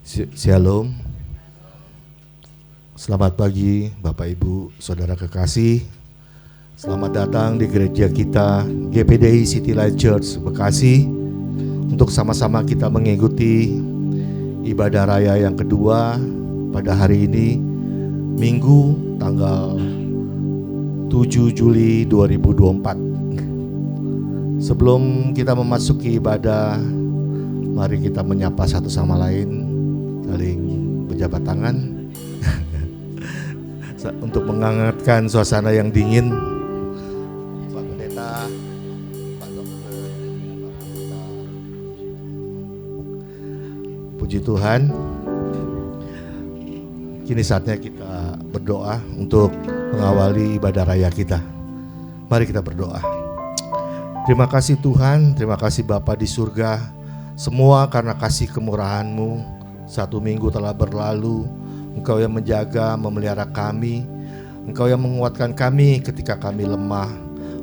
Shalom. Selamat pagi Bapak Ibu Saudara kekasih. Selamat datang di gereja kita GPDI City Light Church Bekasi untuk sama-sama kita mengikuti ibadah raya yang kedua pada hari ini, Minggu tanggal 7 Juli 2024. Sebelum kita memasuki ibadah, mari kita menyapa satu sama lain, saling berjabat tangan untuk menghangatkan suasana yang dingin. Pak Pendeta, Pak Dokter, Pak Pendeta. Puji Tuhan. Kini saatnya kita berdoa untuk mengawali ibadah raya kita. Mari kita berdoa. Terima kasih Tuhan, terima kasih Bapa di surga. Semua karena kasih kemurahan-Mu. 1 minggu telah berlalu, Engkau yang menjaga, memelihara kami, Engkau yang menguatkan kami ketika kami lemah,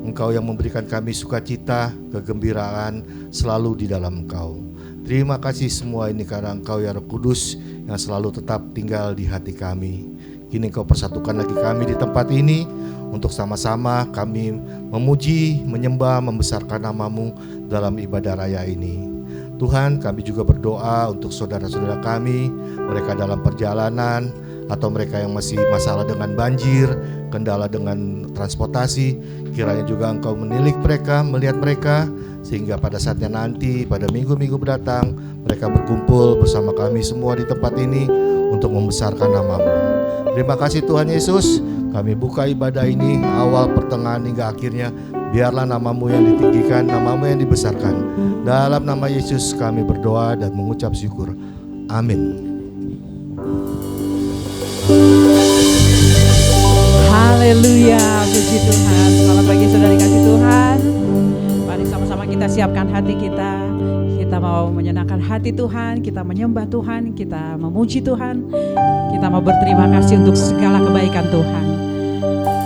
Engkau yang memberikan kami sukacita, kegembiraan selalu di dalam Engkau. Terima kasih semua ini karena Engkau ya Roh Kudus yang selalu tetap tinggal di hati kami. Kini Engkau persatukan lagi kami di tempat ini untuk sama-sama kami memuji, menyembah, membesarkan nama-Mu dalam ibadah raya ini. Tuhan, kami juga berdoa untuk saudara-saudara kami, mereka dalam perjalanan atau mereka yang masih masalah dengan banjir, kendala dengan transportasi. Kiranya juga Engkau menilik mereka, melihat mereka, sehingga pada saatnya nanti, pada minggu-minggu mendatang, mereka berkumpul bersama kami semua di tempat ini untuk membesarkan nama-Mu. Terima kasih Tuhan Yesus, kami buka ibadah ini awal, pertengahan hingga akhirnya. Biarlah nama-Mu yang ditinggikan, nama-Mu yang dibesarkan. Dalam nama Yesus kami berdoa dan mengucap syukur. Amin. Haleluya, puji Tuhan. Selamat pagi saudara dikasih Tuhan. Mari sama-sama kita siapkan hati kita. Kita mau menyenangkan hati Tuhan, kita menyembah Tuhan, kita memuji Tuhan. Kita mau berterima kasih untuk segala kebaikan Tuhan.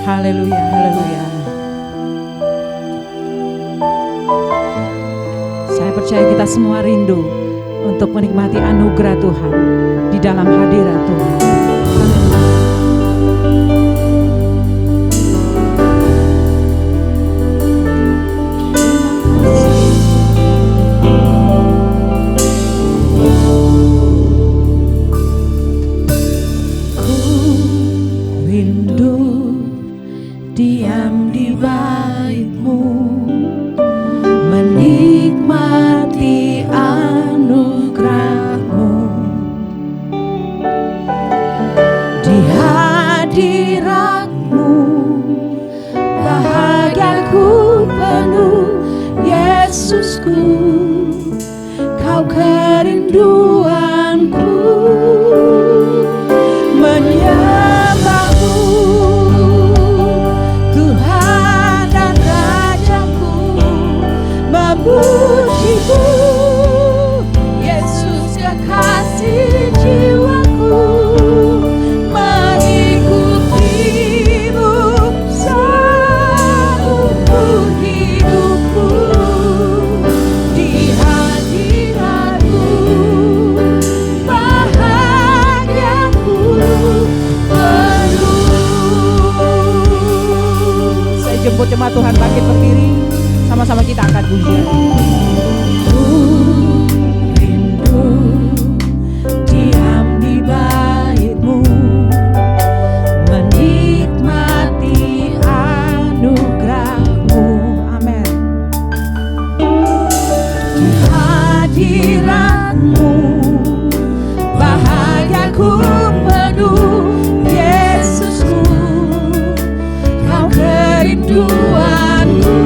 Haleluya, haleluya. Saya percaya kita semua rindu untuk menikmati anugerah Tuhan di dalam hadirat Tuhan. Jemaat Tuhan bangkit berdiri, sama-sama kita angkat pujian. Rindu diam di bait-Mu, menikmati anugerah-Mu. Amin. Di hadirat-Mu bahagiaku penuh, Yesusku, Kau kerinduanku,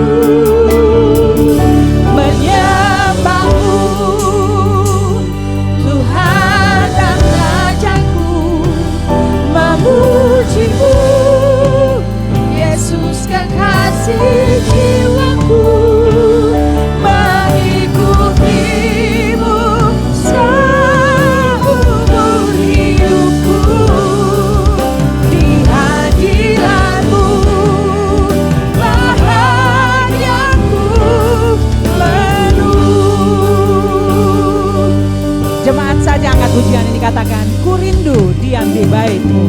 menyembah-Mu, Tuhan dan Rajaku, memuji-Mu, Yesus kekasih jiwaku, mengikuti-Mu. saja angkat pujian ini, katakan, ku rindu diam di bait-Mu.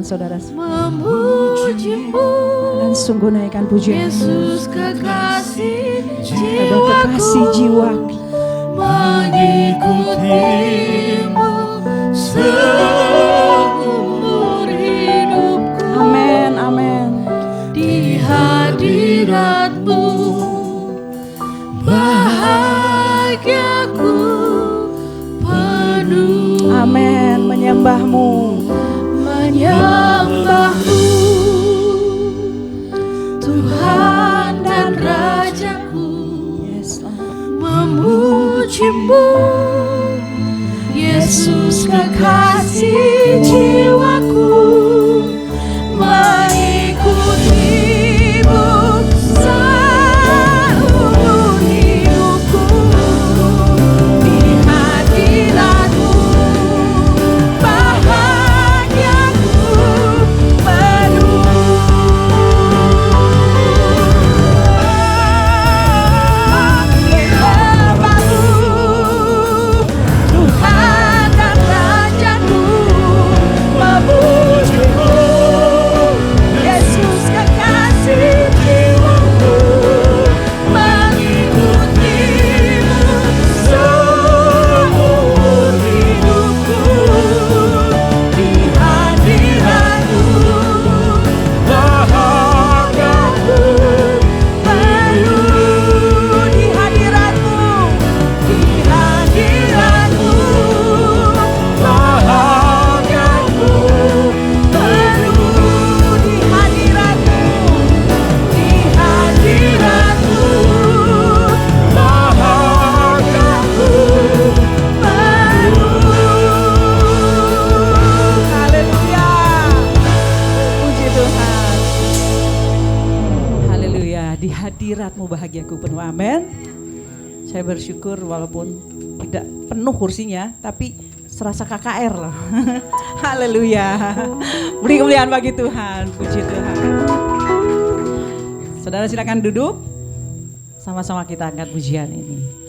Saudara, dan sungguh naikkan pujian Yesus kekasih jiwaku, mengikutimu seumur hidupku. Amin, amin. Di hadirat-Mu bahagiaku penuh. Amin, menyembah-Mu, Tuhan dan Rajaku. yes, Memuji-Mu Yesus kekasih jiwaku, mengikutimu seumur hidupku. Di hadirat-Mu bahagiaku penuh. Tuhan dan Rajaku, memuji-Mu Yesus kekasih jiwaku, mengikutimu seumur hidupku. Di hadirat-Mu bahagiaku penuh. Di hadirat-Mu, di hadirat-Mu bahagiaku penuh. Di hadirat-Mu, di hadirat-Mu bahagiaku penuh. Haleluya, puji Tuhan. haleluya. Di hadirat-Mu bahagiaku penuh, amin. Saya bersyukur walaupun tidak penuh kursinya, tapi serasa KKR loh. Haleluya. Beri kemuliaan bagi Tuhan, puji Tuhan. Saudara silakan duduk. Sama-sama kita angkat pujian ini.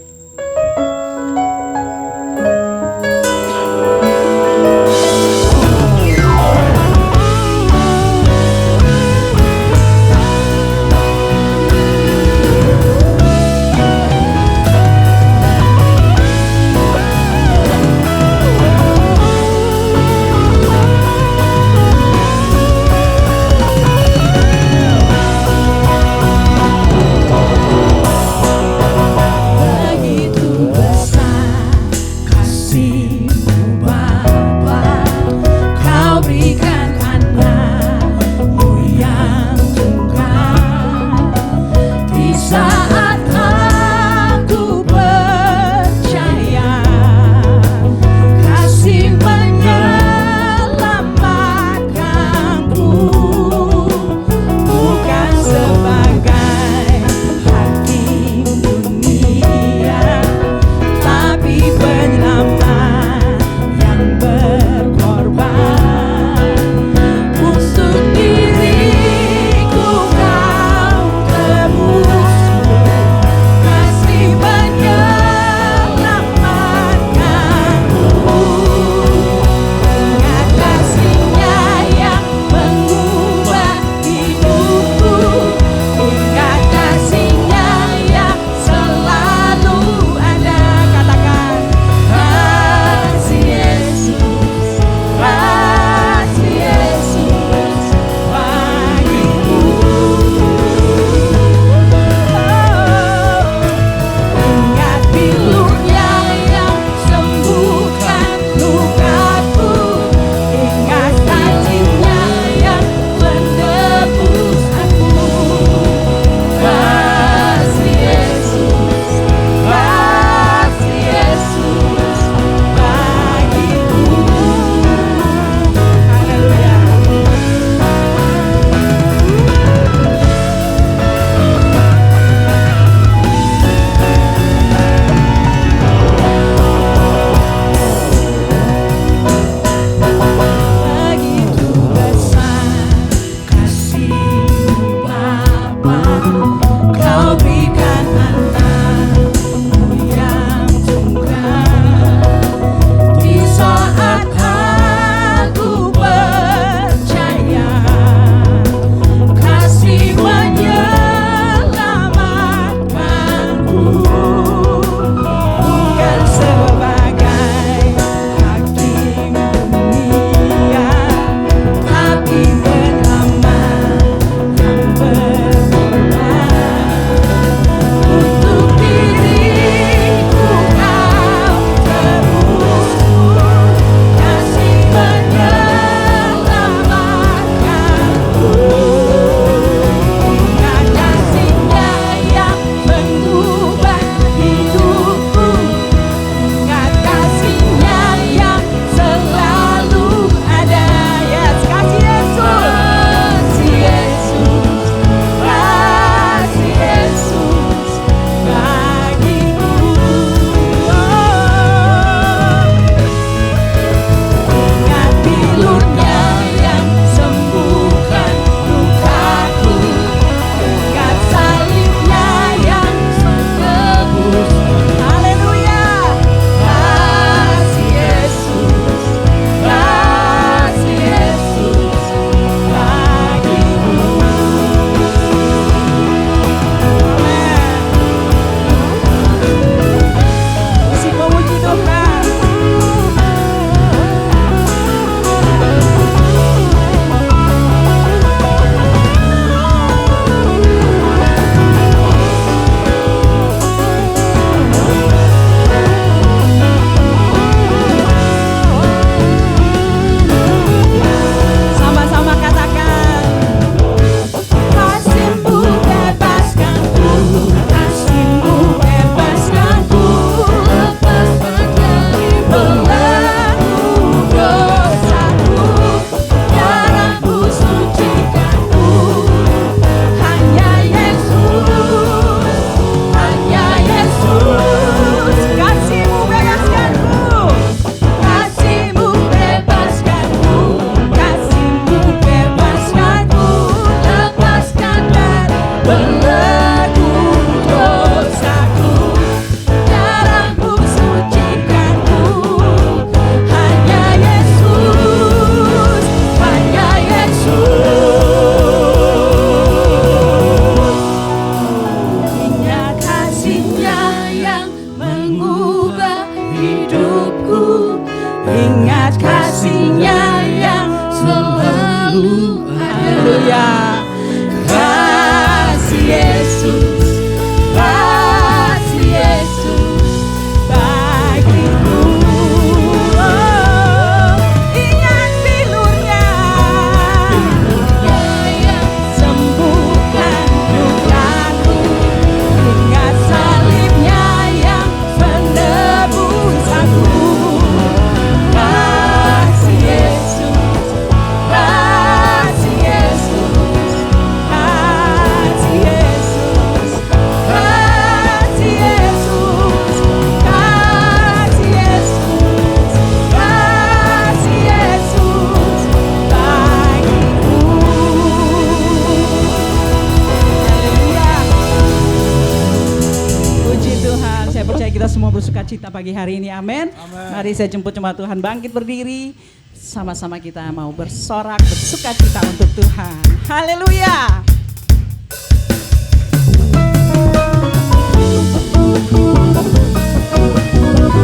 kita semua bersuka cita pagi hari ini, amin. Mari saya jemput jemaat Tuhan bangkit berdiri. Sama-sama kita mau bersorak, bersuka cita untuk Tuhan. Haleluya.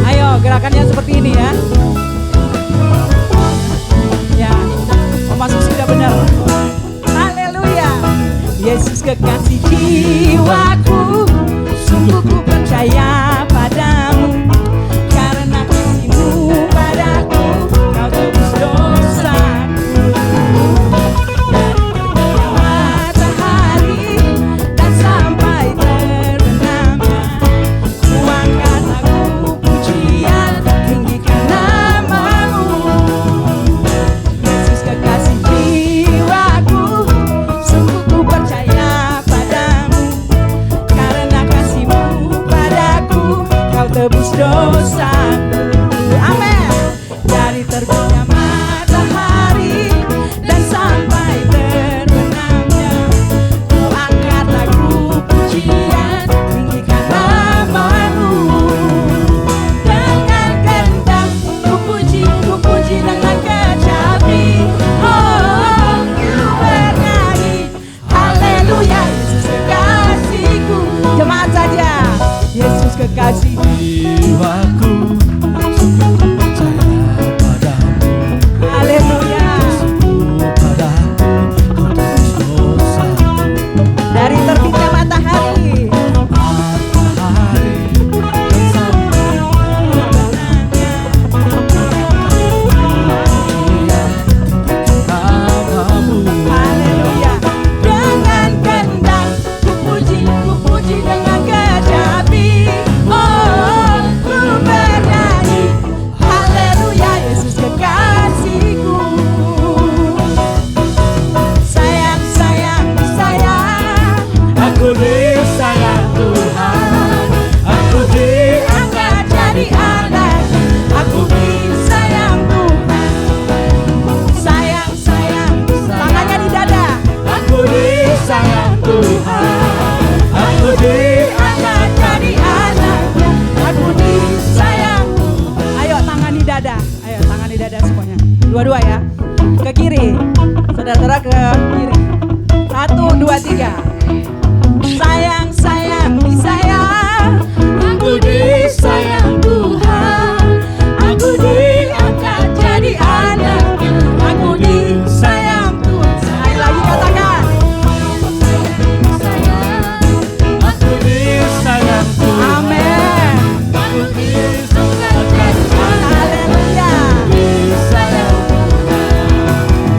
Ayo gerakannya seperti ini ya. Ya, mau masuk sudah benar. Haleluya. Yesus kekasih jiwaku, sungguh ku percaya padamu. Karena kasih-Mu padaku, Kau tebus dosaku. Dari terbitnya matahari dan sampai terbenamnya, ku angkat lagu pujian, tinggikan nama-Mu. Yesus kekasih jiwaku, sungguh ku percaya padamu. Karena kasih-Mu padaku, Kau tebus dosaku. Amin. Dari terbitnya matahari dan sampai terbenamnya, ku angkat lagu pujian, tinggikan nama-Mu. Dengan kendang ku puji dengan kecapi. Oh, ku bernyanyi haleluya. Yesus kekasihku. Jemaat saja. Yesus kekasih jiwaku, sungguh ku percaya padamu. haleluya. Padaku Kau tebus dosaku. Dari terbitnya matahari Matahari dan sampai terbenamnya, namamu. haleluya. Dengan kendang ku puji dengan kecapi. Oh, ku bernyanyi haleluya. Yesus kekasihku. Sayang, sayang, sayang, Aku disayang Tuhan, aku diangkat jadi anak. Aku disayang Tuhan. Sayang, sayang, tangannya di dada. aku disayang Tuhan, aku Diangkat jadi anak. Aku disayang Tuhan. Ayo tangan di dada. Ayo tangan di dada semuanya. Dua-dua ya. Ke kiri. Saudara-saudara ke kiri. 1, 2, 3. Sayang, sayang, disayang. Aku disayang Tuhan. Aku diangkat jadi anak. Aku disayang Tuhan. Sekali lagi katakan. aku disayang Tuhan, Amin. aku disayang Tuhan, Haleluya. disayang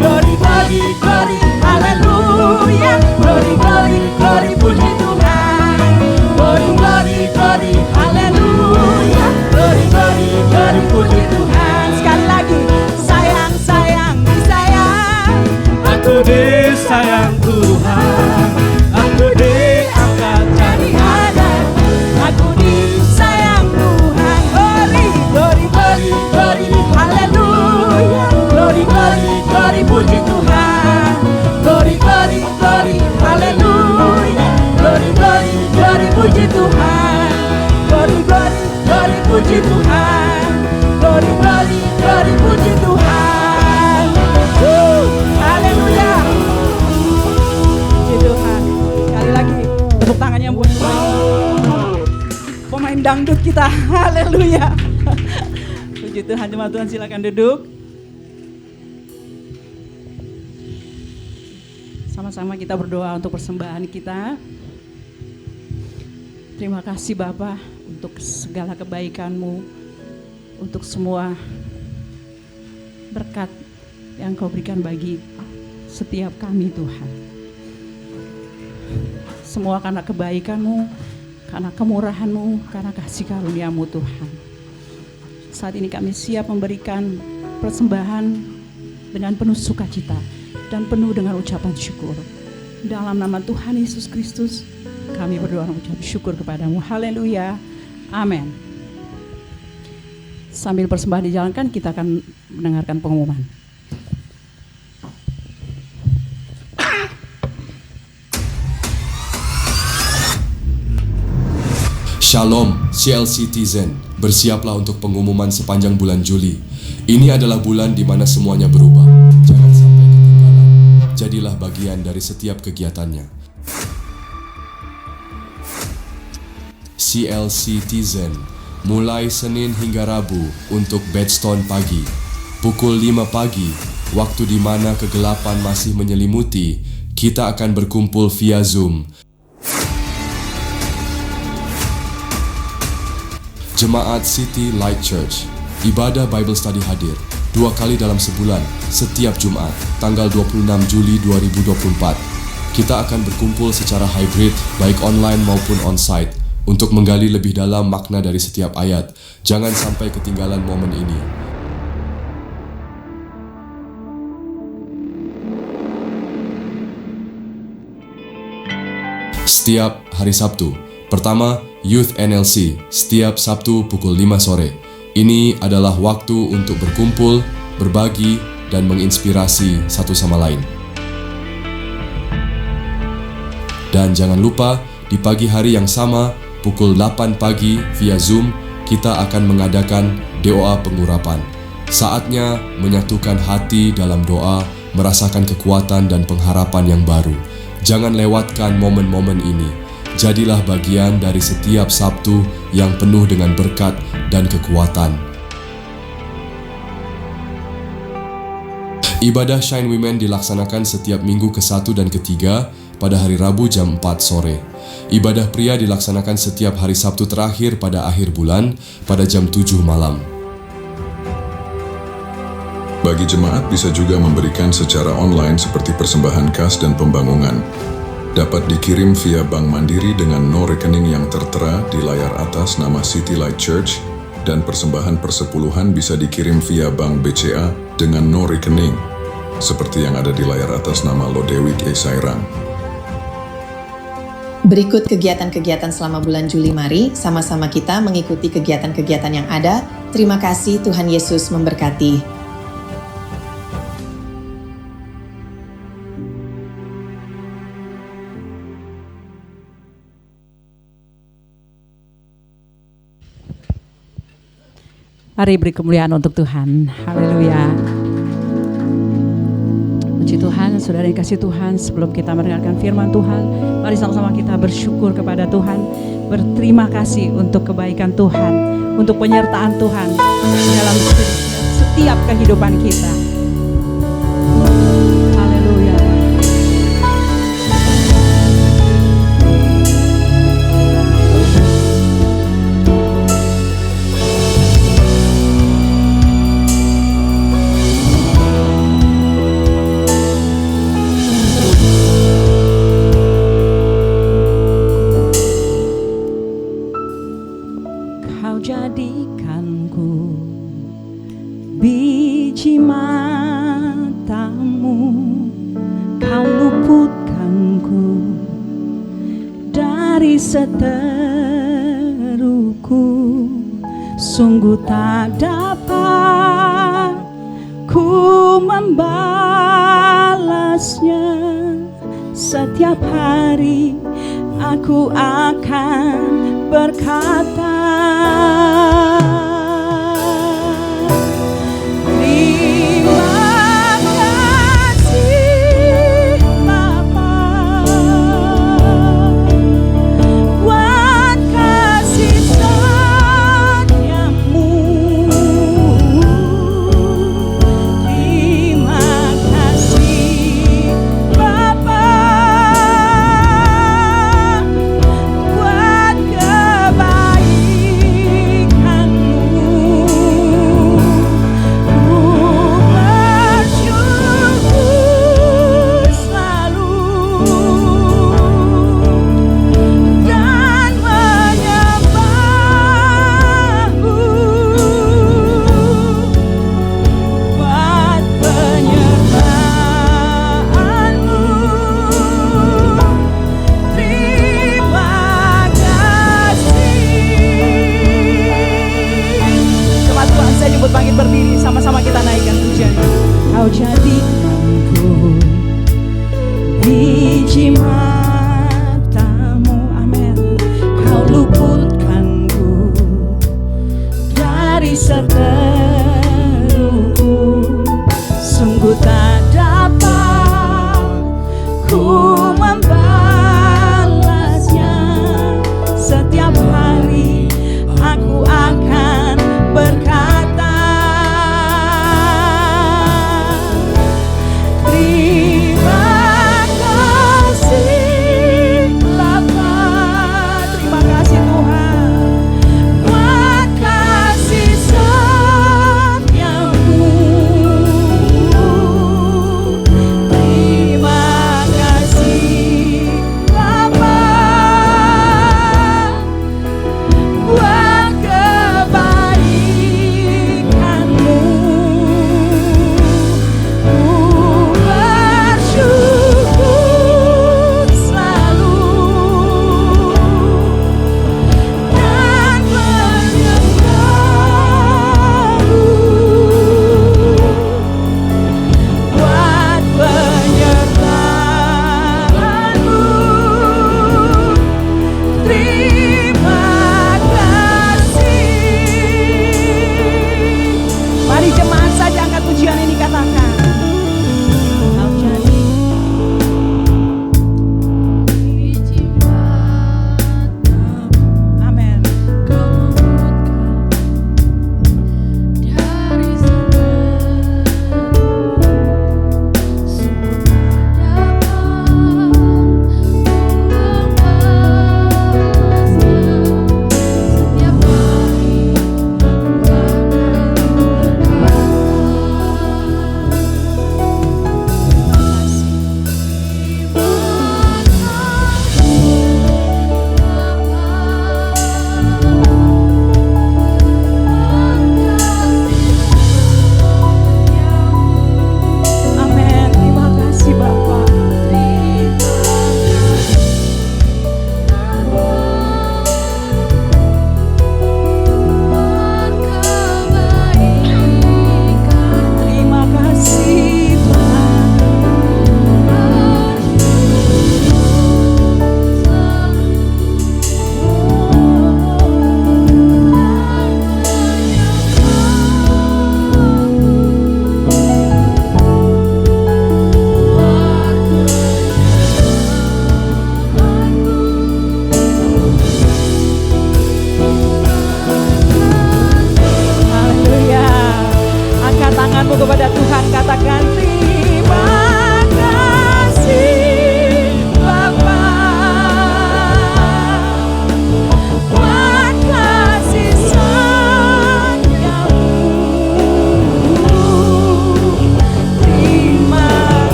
Glory, glory, glory, haleluya. Glory, glory, glory, puji Tuhan. Glory, glory, glory, haleluya. Glory, glory, glory, puji Tuhan. Sekali lagi. Sayang, sayang, disayang. aku disayang Tuhan, aku diangkat Jadi anak, aku disayang Tuhan. Glory, glory, glory, glory, haleluya. Glory, glory, glory, puji Tuhan. Glory, glory, glory, haleluya. Glory, glory, glory, puji Tuhan. Glory, glory, glory, puji Tuhan. Glory, glory, glory, puji Tuhan. Haleluya. Puji Tuhan. Sekali lagi tepuk tangannya buat pemain dangdut kita. Haleluya. Puji Tuhan. Jemaat Tuhan silakan duduk. Sama-sama kita berdoa untuk persembahan kita. Terima kasih Bapa untuk segala kebaikan-Mu, untuk semua berkat yang Kau berikan bagi setiap kami Tuhan. Semua karena kebaikan-Mu, karena kemurahan-Mu, karena kasih karunia-Mu Tuhan. Saat ini kami siap memberikan persembahan dengan penuh sukacita dan penuh dengan ucapan syukur. Dalam nama Tuhan Yesus Kristus, kami berdoa mengucap syukur kepadamu. Haleluya. Amin. Sambil persembahan dijalankan, kita akan mendengarkan pengumuman. Shalom, CLC Tizen. Bersiaplah untuk pengumuman sepanjang bulan Juli. Ini adalah bulan di mana semuanya berubah. Jangan sampai ketinggalan. Jadilah bagian dari setiap kegiatannya. CLC Tizen, mulai Senin hingga Rabu untuk Bedstone pagi. Pukul 5 pagi, waktu di mana kegelapan masih menyelimuti, kita akan berkumpul via Zoom. Jemaat City Light Church, ibadah Bible Study hadir 2 kali dalam sebulan, setiap Jumat, tanggal 26 Juli 2024. Kita akan berkumpul secara hybrid, baik online maupun on-site, untuk menggali lebih dalam makna dari setiap ayat. Jangan sampai ketinggalan momen ini. Setiap hari Sabtu. Pertama, Youth NLC, setiap Sabtu pukul 5 sore. Ini adalah waktu untuk berkumpul, berbagi, dan menginspirasi satu sama lain. Dan jangan lupa, di pagi hari yang sama, pukul 8 pagi via Zoom, kita akan mengadakan doa pengurapan. Saatnya menyatukan hati dalam doa, merasakan kekuatan dan pengharapan yang baru. Jangan lewatkan momen-momen ini. Jadilah bagian dari setiap Sabtu yang penuh dengan berkat dan kekuatan. Ibadah Shine Women dilaksanakan setiap minggu ke-1 dan ke-3 pada hari Rabu jam 4 sore. Ibadah pria dilaksanakan setiap hari Sabtu terakhir pada akhir bulan pada jam 7 malam. Bagi jemaat bisa juga memberikan secara online seperti persembahan kas dan pembangunan. Dapat dikirim via Bank Mandiri dengan no rekening yang tertera di layar atas nama City Light Church, dan persembahan persepuluhan bisa dikirim via Bank BCA dengan no rekening, seperti yang ada di layar atas nama Lodewik E. Sairang. Berikut kegiatan-kegiatan selama bulan Juli. Mari sama-sama kita mengikuti kegiatan-kegiatan yang ada. Terima kasih, Tuhan Yesus memberkati. Mari beri kemuliaan untuk Tuhan. Haleluya. Puji Tuhan, saudara yang kasih Tuhan, sebelum kita mendengarkan firman Tuhan, mari sama-sama kita bersyukur kepada Tuhan. Berterima kasih untuk kebaikan Tuhan, untuk penyertaan Tuhan dalam setiap kehidupan kita. Haleluya. Jadikanku biji matamu, kau luputkanku dari seteruku. Sungguh tak dapat ku membalasnya. Setiap hari aku akan berkata, terima kasih Bapa buat kasih setiamu. Terima kasih Bapa buat kebaikan.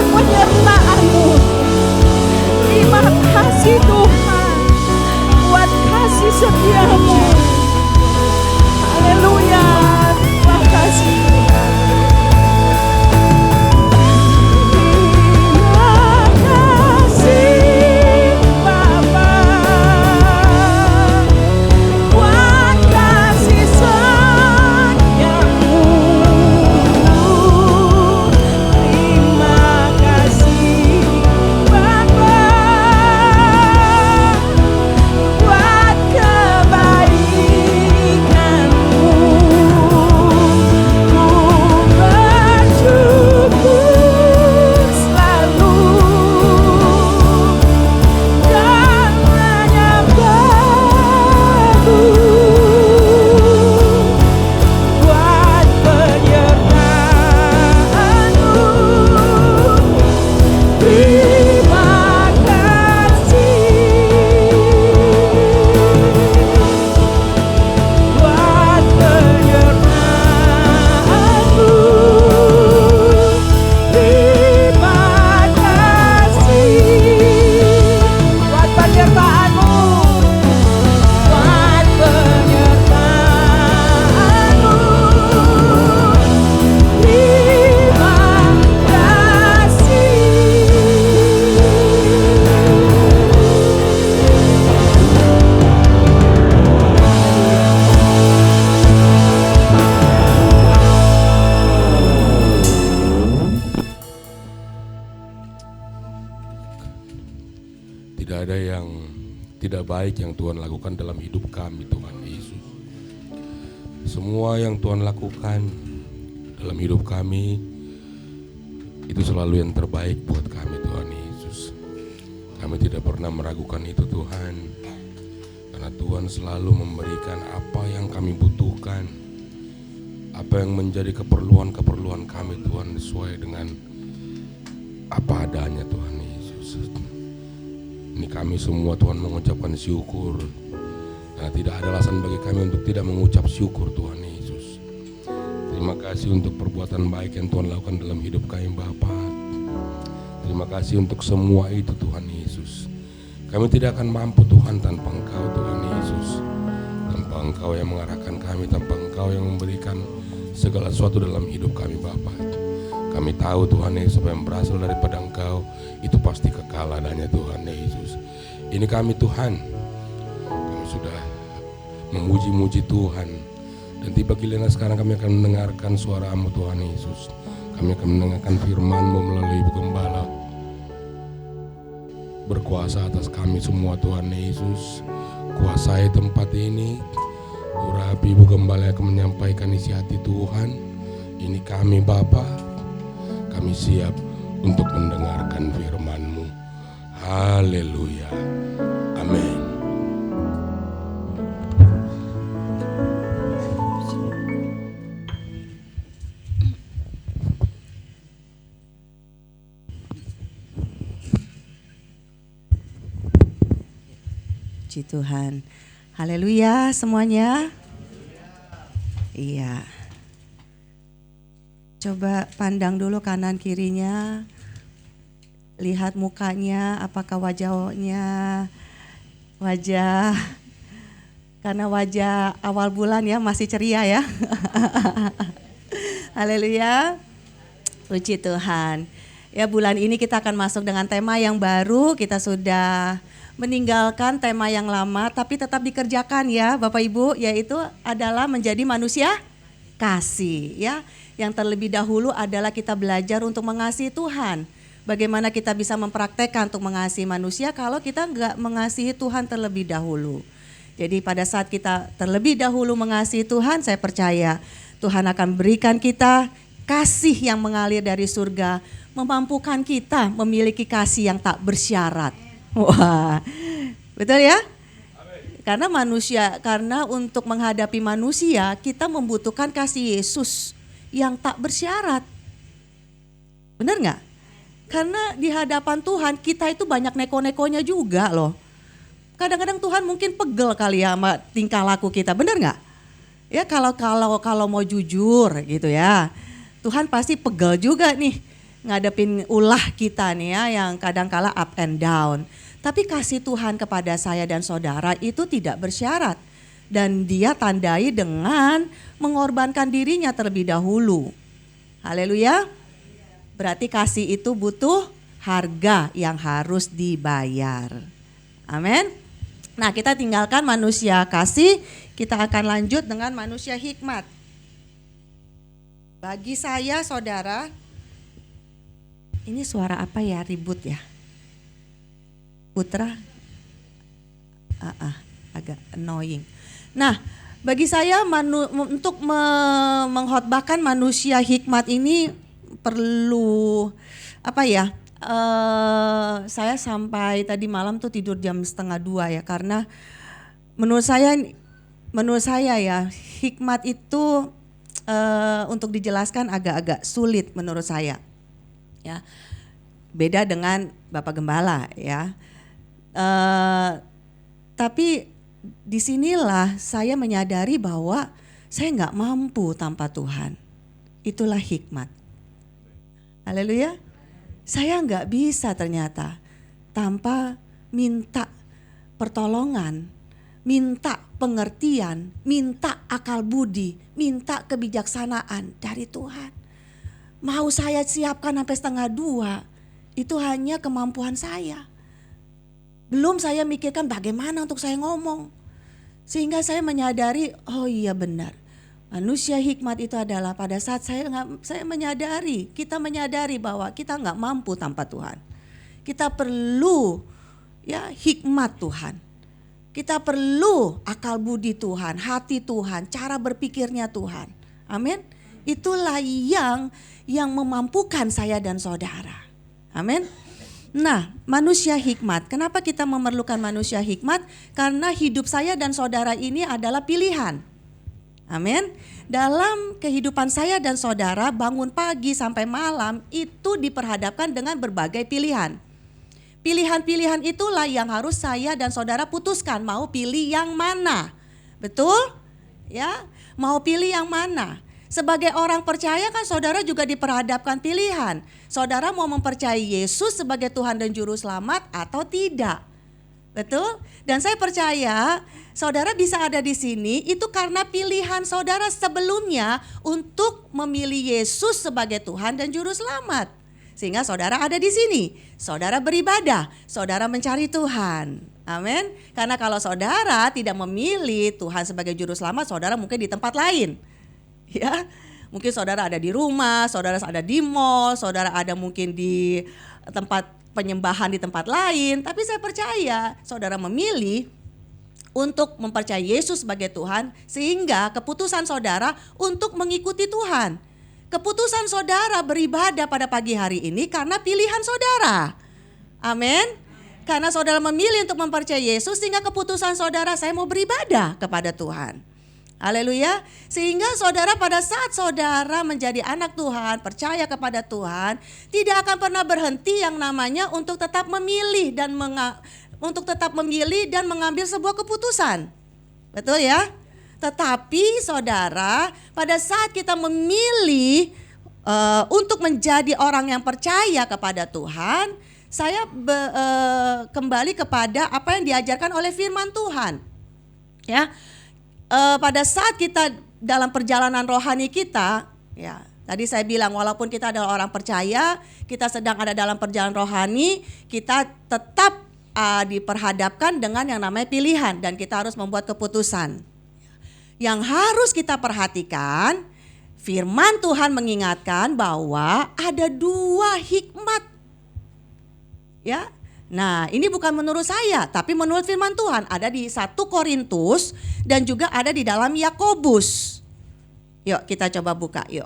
buat penyertaan-Mu. Terima kasih Tuhan buat kasih setia-Mu. Haleluya. Terima kasih Tuhan. Tidak ada yang tidak baik yang Tuhan lakukan dalam hidup kami, Tuhan Yesus. Semua yang Tuhan lakukan dalam hidup kami itu selalu yang terbaik buat kami, Tuhan Yesus. Kami tidak pernah meragukan itu, Tuhan, karena Tuhan selalu memberikan apa yang kami butuhkan, apa yang menjadi keperluan-keperluan kami, Tuhan, sesuai dengan apa adanya, Tuhan Yesus. Ini kami semua, Tuhan, mengucapkan syukur, karena tidak ada alasan bagi kami untuk tidak mengucap syukur, Tuhan Yesus. Terima kasih untuk perbuatan baik yang Tuhan lakukan dalam hidup kami, Bapa. Terima kasih untuk semua itu, Tuhan Yesus. Kami tidak akan mampu, Tuhan, tanpa Engkau, Tuhan Yesus. Tanpa Engkau yang mengarahkan kami, tanpa Engkau yang memberikan segala sesuatu dalam hidup kami, Bapa. Kami tahu, Tuhan Yesus, apa yang berasal daripada Engkau itu pasti kekal adanya, Tuhan Yesus. Ini kami, Tuhan, kami sudah memuji-muji Tuhan, dan tiba giliran sekarang kami akan mendengarkan suara-Mu, Tuhan Yesus. Kami akan mendengarkan firman-Mu melalui Ibu Gembala. Berkuasa atas kami semua, Tuhan Yesus. Kuasai tempat ini. Urapi Ibu Gembala yang akan menyampaikan isi hati Tuhan. Ini kami, Bapa. Kami siap untuk mendengarkan firman-Mu. Haleluya. Amin. Puji Tuhan. Haleluya semuanya. Iya. Coba pandang dulu kanan kirinya. Lihat mukanya, apakah wajahnya wajah, karena wajah awal bulan ya masih ceria ya. Haleluya. Puji Tuhan. Ya, bulan ini kita akan masuk dengan tema yang baru. Kita sudah meninggalkan tema yang lama tapi tetap dikerjakan ya Bapak Ibu, yaitu adalah menjadi manusia kasih ya. Yang terlebih dahulu adalah kita belajar untuk mengasihi Tuhan. Bagaimana kita bisa mempraktekkan untuk mengasihi manusia kalau kita enggak mengasihi Tuhan terlebih dahulu. Jadi pada saat kita terlebih dahulu mengasihi Tuhan, saya percaya Tuhan akan berikan kita kasih yang mengalir dari surga, memampukan kita memiliki kasih yang tak bersyarat. Wah, betul ya? Karena karena untuk menghadapi manusia kita membutuhkan kasih Yesus yang tak bersyarat. Benar nggak? Karena di hadapan Tuhan kita itu banyak neko-nekonya juga loh. Kadang-kadang Tuhan mungkin pegel kali ya sama tingkah laku kita, benar nggak? Ya kalau mau jujur gitu ya, Tuhan pasti pegel juga nih ngadepin ulah kita nih ya yang kadangkala up and down. Tapi kasih Tuhan kepada saya dan saudara itu tidak bersyarat. Dan dia tandai dengan mengorbankan dirinya terlebih dahulu. Haleluya. Berarti kasih itu butuh harga yang harus dibayar. Amin. Nah, kita tinggalkan manusia kasih, kita akan lanjut dengan manusia hikmat. Bagi saya saudara, ini suara apa ya, ribut ya? Putra? Agak annoying. Nah, bagi saya untuk mengkhotbahkan manusia hikmat ini perlu apa ya? Saya sampai tadi malam tuh tidur jam 1:30 ya, karena menurut saya ya hikmat itu untuk dijelaskan agak-agak sulit menurut saya. Ya, beda dengan Bapak Gembala ya. Tapi disinilah saya menyadari bahwa saya nggak mampu tanpa Tuhan. Itulah hikmat. Haleluya. Saya nggak bisa ternyata tanpa minta pertolongan, minta pengertian, minta akal budi, minta kebijaksanaan dari Tuhan. Mau saya siapkan sampai 1:30, itu hanya kemampuan saya. Belum saya mikirkan bagaimana untuk saya ngomong. Sehingga saya menyadari, oh iya benar. Manusia hikmat itu adalah pada saat kita menyadari bahwa kita nggak mampu tanpa Tuhan. Kita perlu ya hikmat Tuhan. Kita perlu akal budi Tuhan, hati Tuhan, cara berpikirnya Tuhan. Amin. Itulah yang memampukan saya dan saudara. Amin. Nah, manusia hikmat. Kenapa kita memerlukan manusia hikmat? Karena hidup saya dan saudara ini adalah pilihan. Amin. Dalam kehidupan saya dan saudara, bangun pagi sampai malam itu diperhadapkan dengan berbagai pilihan. Pilihan-pilihan itulah yang harus saya dan saudara putuskan, mau pilih yang mana. Betul? Ya, mau pilih yang mana. Sebagai orang percaya kan saudara juga diperhadapkan pilihan. Saudara mau mempercayai Yesus sebagai Tuhan dan Juru Selamat atau tidak. Betul? Dan saya percaya saudara bisa ada di sini itu karena pilihan saudara sebelumnya untuk memilih Yesus sebagai Tuhan dan Juru Selamat. Sehingga saudara ada di sini. Saudara beribadah, saudara mencari Tuhan. Amin. Karena kalau saudara tidak memilih Tuhan sebagai Juru Selamat, saudara mungkin di tempat lain. Ya, mungkin saudara ada di rumah, saudara ada di mall, saudara ada mungkin di tempat penyembahan di tempat lain. Tapi saya percaya saudara memilih untuk mempercayai Yesus sebagai Tuhan, sehingga keputusan saudara untuk mengikuti Tuhan. Keputusan saudara beribadah pada pagi hari ini karena pilihan saudara. Amin. Karena saudara memilih untuk mempercayai Yesus, sehingga keputusan saudara, saya mau beribadah kepada Tuhan. Haleluya. Sehingga saudara pada saat saudara menjadi anak Tuhan, percaya kepada Tuhan, tidak akan pernah berhenti yang namanya untuk tetap memilih dan mengambil sebuah keputusan. Betul ya? Tetapi saudara, pada saat kita memilih untuk menjadi orang yang percaya kepada Tuhan, saya kembali kepada apa yang diajarkan oleh firman Tuhan. Ya. Pada saat kita dalam perjalanan rohani kita, ya tadi saya bilang walaupun kita adalah orang percaya, kita sedang ada dalam perjalanan rohani, kita tetap diperhadapkan dengan yang namanya pilihan dan kita harus membuat keputusan. Yang harus kita perhatikan, firman Tuhan mengingatkan bahwa ada 2 hikmat. Ya. Nah, ini bukan menurut saya, tapi menurut firman Tuhan, ada di 1 Korintus dan juga ada di dalam Yakobus. Yuk kita coba buka yuk.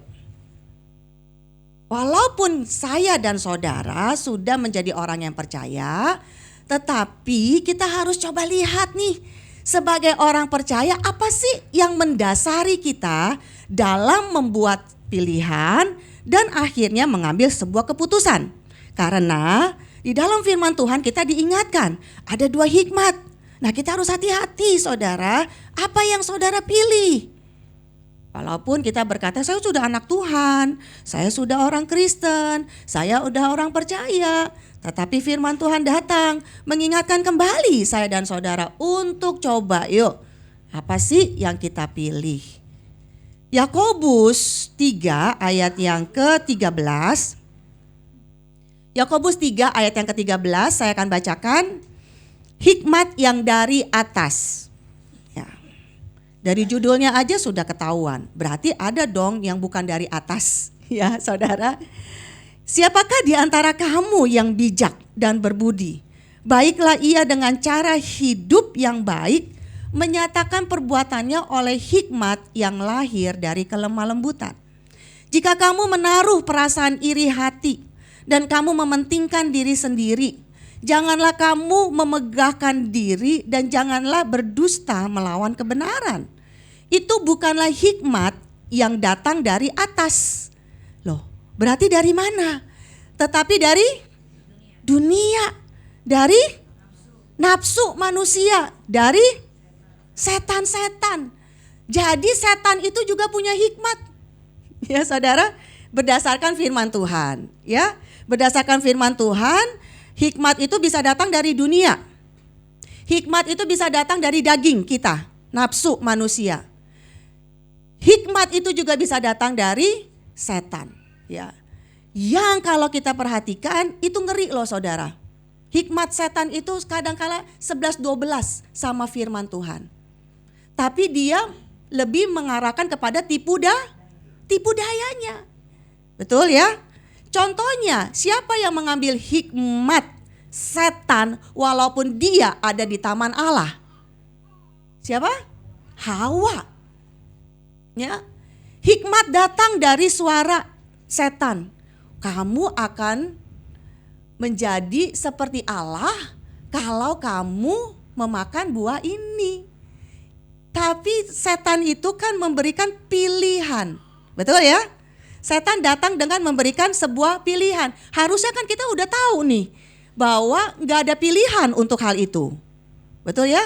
Walaupun saya dan saudara sudah menjadi orang yang percaya, tetapi kita harus coba lihat nih, sebagai orang percaya apa sih yang mendasari kita dalam membuat pilihan dan akhirnya mengambil sebuah keputusan. Karena di dalam firman Tuhan kita diingatkan ada 2 hikmat. Nah, kita harus hati-hati saudara, apa yang saudara pilih. Walaupun kita berkata saya sudah anak Tuhan, saya sudah orang Kristen, saya sudah orang percaya. Tetapi firman Tuhan datang mengingatkan kembali saya dan saudara untuk coba yuk. Apa sih yang kita pilih? Yakobus 3 ayat yang ke-13. Yakobus 3 ayat yang ke-13 saya akan bacakan. Hikmat yang dari atas. Ya. Dari judulnya aja sudah ketahuan. Berarti ada dong yang bukan dari atas. Ya saudara. Siapakah di antara kamu yang bijak dan berbudi? Baiklah ia dengan cara hidup yang baik menyatakan perbuatannya oleh hikmat yang lahir dari kelemah lembutan. Jika kamu menaruh perasaan iri hati dan kamu mementingkan diri sendiri, janganlah kamu memegahkan diri dan janganlah berdusta melawan kebenaran. Itu bukanlah hikmat yang datang dari atas. Loh, berarti dari mana? Tetapi dari dunia, dari nafsu manusia, dari setan-setan. Jadi setan itu juga punya hikmat. Ya saudara, berdasarkan firman Tuhan. Ya, berdasarkan firman Tuhan, hikmat itu bisa datang dari dunia. Hikmat itu bisa datang dari daging kita, nafsu manusia. Hikmat itu juga bisa datang dari setan. Ya, yang kalau kita perhatikan itu ngeri loh saudara. Hikmat setan itu kadang-kala 11-12 sama firman Tuhan. Tapi dia lebih mengarahkan kepada tipu dayanya. Betul ya? Contohnya, siapa yang mengambil hikmat setan walaupun dia ada di taman Allah? Siapa? Hawa. Ya. Hikmat datang dari suara setan. Kamu akan menjadi seperti Allah kalau kamu memakan buah ini. Tapi setan itu kan memberikan pilihan. Betul ya? Setan datang dengan memberikan sebuah pilihan. Harusnya kan kita udah tahu nih bahwa gak ada pilihan untuk hal itu. Betul ya?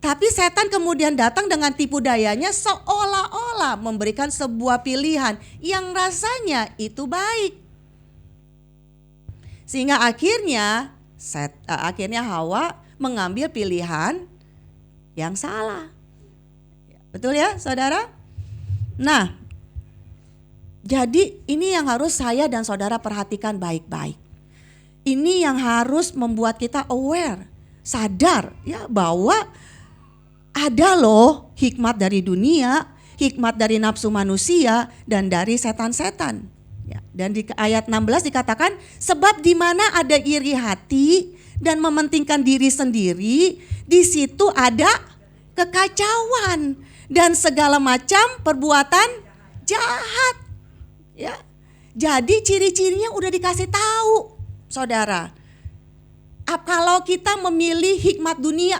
Tapi setan kemudian datang dengan tipu dayanya seolah-olah memberikan sebuah pilihan yang rasanya itu baik. Sehingga akhirnya Hawa mengambil pilihan yang salah. Betul ya saudara? Nah, jadi ini yang harus saya dan saudara perhatikan baik-baik. Ini yang harus membuat kita aware, sadar ya bahwa ada loh hikmat dari dunia, hikmat dari nafsu manusia dan dari setan-setan. Ya, dan di ayat 16 dikatakan sebab di mana ada iri hati dan mementingkan diri sendiri, di situ ada kekacauan dan segala macam perbuatan jahat. Ya. Jadi ciri-cirinya udah dikasih tahu, saudara. Kalau kita memilih hikmat dunia,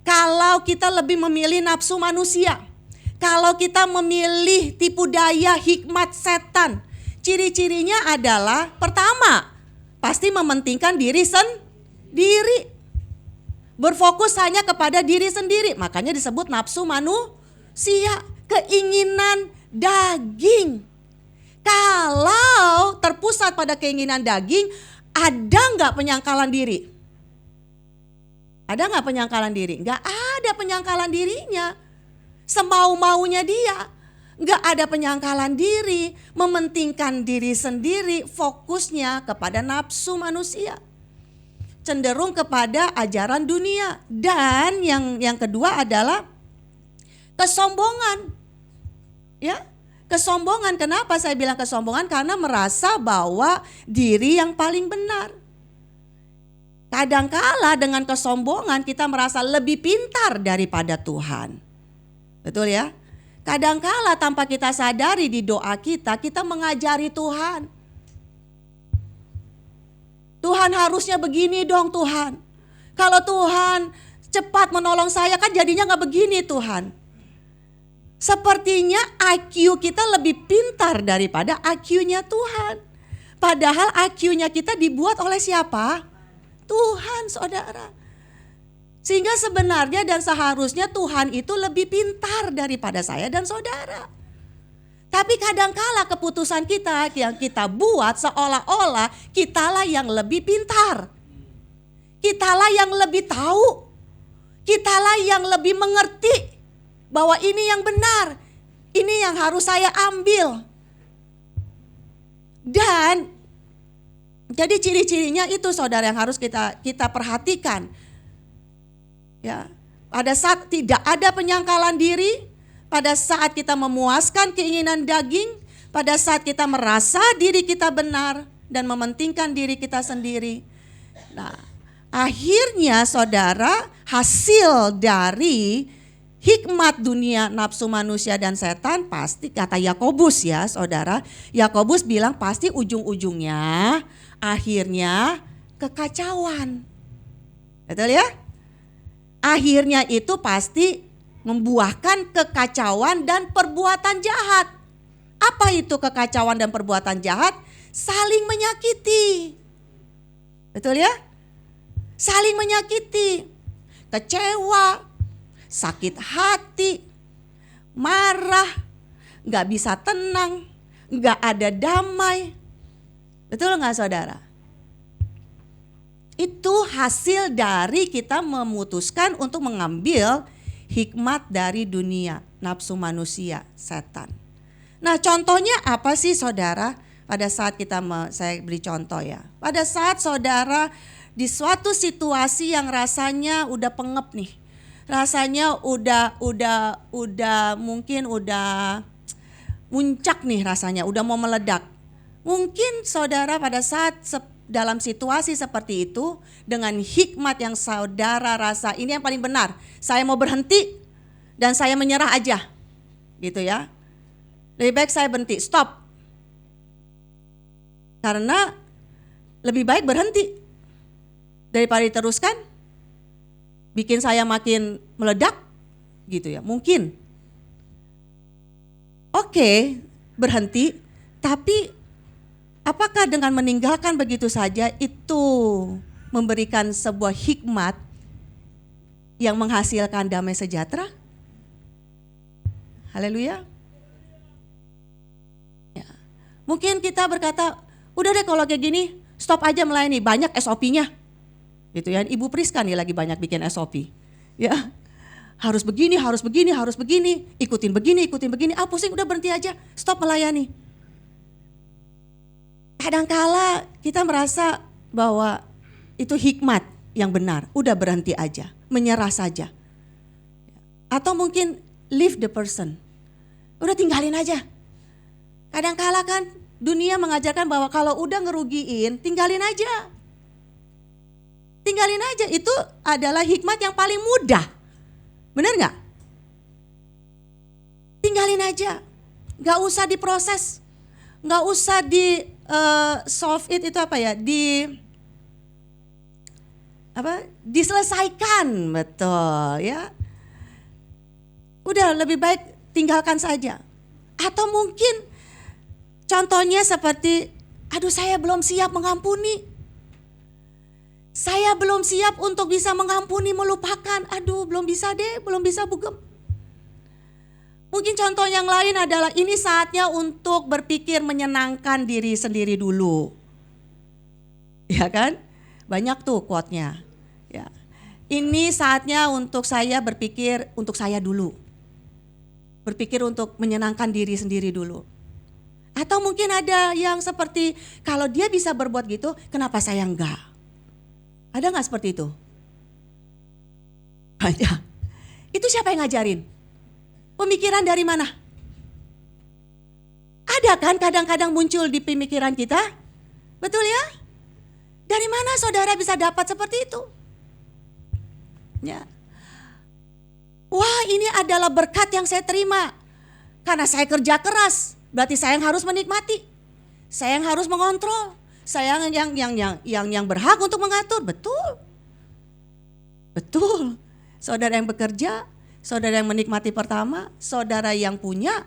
kalau kita lebih memilih nafsu manusia, kalau kita memilih tipu daya hikmat setan, ciri-cirinya adalah pertama, pasti mementingkan diri sendiri. Berfokus hanya kepada diri sendiri, makanya disebut nafsu manusia, keinginan daging. Kalau terpusat pada keinginan daging, ada nggak penyangkalan diri? Ada nggak penyangkalan diri? Nggak ada penyangkalan dirinya. Semau-maunya dia. Nggak ada penyangkalan diri, mementingkan diri sendiri, fokusnya kepada nafsu manusia. Cenderung kepada ajaran dunia. Dan yang kedua adalah kesombongan. Ya, kesombongan. Kenapa saya bilang kesombongan? Karena merasa bahwa diri yang paling benar. Kadangkala dengan kesombongan kita merasa lebih pintar daripada Tuhan. Betul ya? Kadangkala tanpa kita sadari di doa kita mengajari Tuhan. Tuhan harusnya begini dong Tuhan. Kalau Tuhan cepat menolong saya kan jadinya gak begini Tuhan. Sepertinya IQ kita lebih pintar daripada IQ-nya Tuhan. Padahal IQ-nya kita dibuat oleh siapa? Tuhan, saudara. Sehingga sebenarnya dan seharusnya Tuhan itu lebih pintar daripada saya dan saudara. Tapi kadangkala keputusan kita yang kita buat seolah-olah kitalah yang lebih pintar. Kitalah yang lebih tahu. Kitalah yang lebih mengerti bahwa ini yang benar. Ini yang harus saya ambil. Dan jadi ciri-cirinya itu saudara yang harus kita perhatikan. Ya, pada saat tidak ada penyangkalan diri, pada saat kita memuaskan keinginan daging, pada saat kita merasa diri kita benar dan mementingkan diri kita sendiri. Nah, akhirnya saudara, hasil dari hikmat dunia, nafsu manusia dan setan pasti, kata Yakobus ya saudara, Yakobus bilang pasti ujung-ujungnya akhirnya kekacauan. Betul ya? Akhirnya itu pasti membuahkan kekacauan dan perbuatan jahat. Apa itu kekacauan dan perbuatan jahat? Saling menyakiti. Betul ya? Saling menyakiti, kecewa, sakit hati, marah, gak bisa tenang, gak ada damai. Betul gak saudara? Itu hasil dari kita memutuskan untuk mengambil hikmat dari dunia, nafsu manusia, setan. Nah contohnya apa sih saudara? Pada saat saya beri contoh ya. Pada saat saudara di suatu situasi yang rasanya udah pengep nih. Rasanya udah mungkin udah muncak nih rasanya, udah mau meledak. Mungkin saudara pada saat dalam situasi seperti itu dengan hikmat yang saudara rasa ini yang paling benar, saya mau berhenti dan saya menyerah aja gitu ya. Lebih baik saya berhenti, stop, karena lebih baik berhenti daripada diteruskan bikin saya makin meledak gitu ya. Mungkin oke, berhenti, tapi apakah dengan meninggalkan begitu saja itu memberikan sebuah hikmat yang menghasilkan damai sejahtera? Haleluya. Ya. Mungkin kita berkata, udah deh kalau kayak gini, stop aja melayani, banyak SOP-nya. Gitu ya, Ibu Priska nih lagi banyak bikin SOP. Ya. Harus begini, ikutin begini, pusing, udah berhenti aja, stop melayani. Kadangkala kita merasa bahwa itu hikmat yang benar, udah berhenti aja, menyerah saja. Atau mungkin leave the person, udah tinggalin aja. Kadangkala kan dunia mengajarkan bahwa kalau udah ngerugiin, tinggalin aja. Tinggalin aja, itu adalah hikmat yang paling mudah. Benar gak? Tinggalin aja, gak usah diproses, gak usah di solve it, itu apa ya, diselesaikan, betul ya. Udah lebih baik tinggalkan saja. Atau mungkin contohnya seperti, aduh saya belum siap mengampuni. Saya belum siap untuk bisa mengampuni, melupakan. Aduh belum bisa deh, belum bisa bugem. Mungkin contoh yang lain adalah ini saatnya untuk berpikir menyenangkan diri sendiri dulu. Ya kan? Banyak tuh quote-nya. Ya. Ini saatnya untuk saya berpikir untuk saya dulu. Berpikir untuk menyenangkan diri sendiri dulu. Atau mungkin ada yang seperti kalau dia bisa berbuat gitu, kenapa saya enggak? Ada enggak seperti itu? Banyak. Itu siapa yang ngajarin? Pemikiran dari mana? Ada kan kadang-kadang muncul di pemikiran kita? Betul ya? Dari mana saudara bisa dapat seperti itu? Ya. Wah, ini adalah berkat yang saya terima. Karena saya kerja keras, berarti saya yang harus menikmati. Saya yang harus mengontrol. Saya yang berhak untuk mengatur. Betul. Betul. Saudara yang bekerja, saudara yang menikmati pertama, saudara yang punya.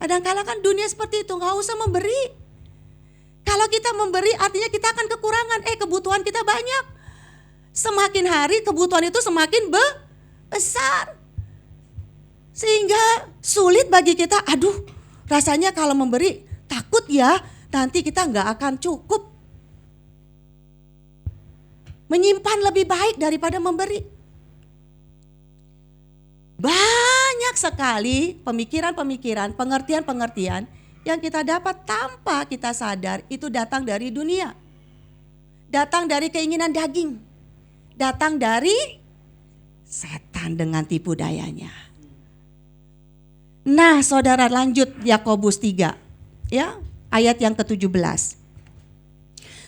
Kadang-kala kan dunia seperti itu, gak usah memberi. Kalau kita memberi artinya kita akan kekurangan, kebutuhan kita banyak. Semakin hari kebutuhan itu semakin besar. Sehingga sulit bagi kita, aduh rasanya kalau memberi takut ya, nanti kita nggak akan cukup. Menyimpan lebih baik daripada memberi. Banyak sekali pemikiran-pemikiran, pengertian-pengertian yang kita dapat tanpa kita sadar itu datang dari dunia. Datang dari keinginan daging. Datang dari setan dengan tipu dayanya. Nah, saudara, lanjut Yakobus 3 ya, ayat yang ke-17.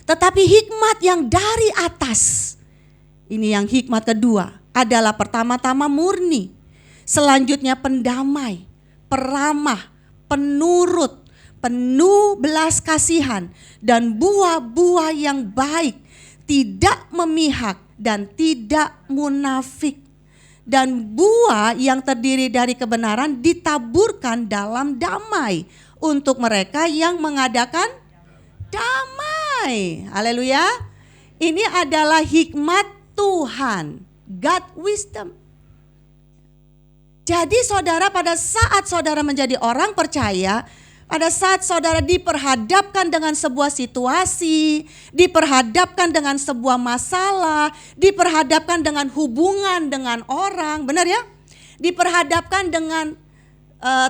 Tetapi hikmat yang dari atas, ini yang hikmat kedua, adalah pertama-tama murni, selanjutnya pendamai, peramah, penurut, penuh belas kasihan, dan buah-buah yang baik, tidak memihak dan tidak munafik. Dan buah yang terdiri dari kebenaran ditaburkan dalam damai untuk mereka yang mengadakan damai. Haleluya. Ini adalah hikmat Tuhan, God wisdom. Jadi saudara, pada saat saudara menjadi orang percaya, pada saat saudara diperhadapkan dengan sebuah situasi, diperhadapkan dengan sebuah masalah, diperhadapkan dengan hubungan dengan orang, benar ya? Diperhadapkan dengan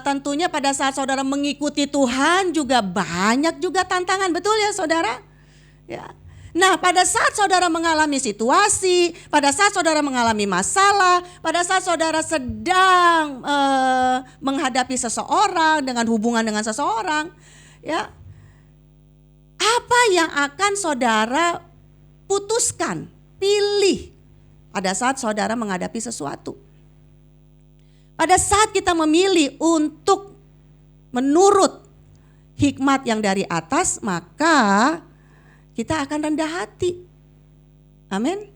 tentunya pada saat saudara mengikuti Tuhan juga banyak juga tantangan, betul ya saudara? Ya. Nah, pada saat saudara mengalami situasi, pada saat saudara mengalami masalah, pada saat saudara sedang menghadapi seseorang dengan hubungan dengan seseorang, ya, apa yang akan saudara putuskan, pilih pada saat saudara menghadapi sesuatu? Pada saat kita memilih untuk menurut hikmat yang dari atas, maka kita akan rendah hati. Amin.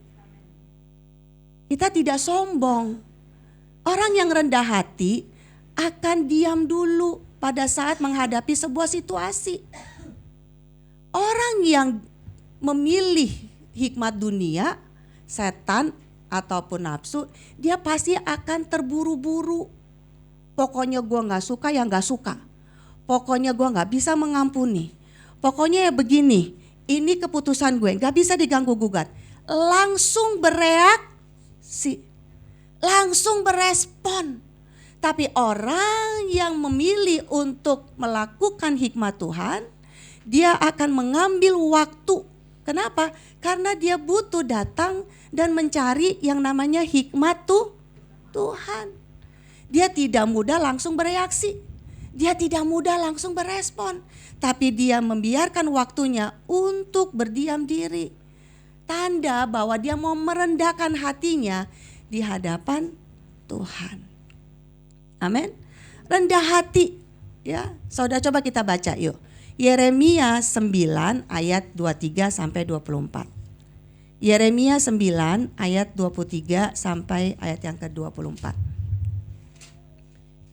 Kita tidak sombong. Orang yang rendah hati akan diam dulu pada saat menghadapi sebuah situasi. Orang yang memilih hikmat dunia, setan ataupun nafsu, dia pasti akan terburu-buru. Pokoknya gue gak suka ya gak suka. Pokoknya gue gak bisa mengampuni. Pokoknya ya begini. Ini keputusan gue, gak bisa diganggu gugat. Langsung bereaksi, langsung berespon. Tapi orang yang memilih untuk melakukan hikmat Tuhan, dia akan mengambil waktu. Kenapa? Karena dia butuh datang dan mencari yang namanya hikmat Tuhan. Dia tidak mudah langsung bereaksi. Dia tidak mudah langsung berespon. Tapi dia membiarkan waktunya untuk berdiam diri. Tanda bahwa dia mau merendahkan hatinya di hadapan Tuhan. Amin. Rendah hati. Ya, saudara, coba kita baca yuk. Yeremia 9 ayat 23 sampai 24. Yeremia 9 ayat 23 sampai ayat yang ke-24.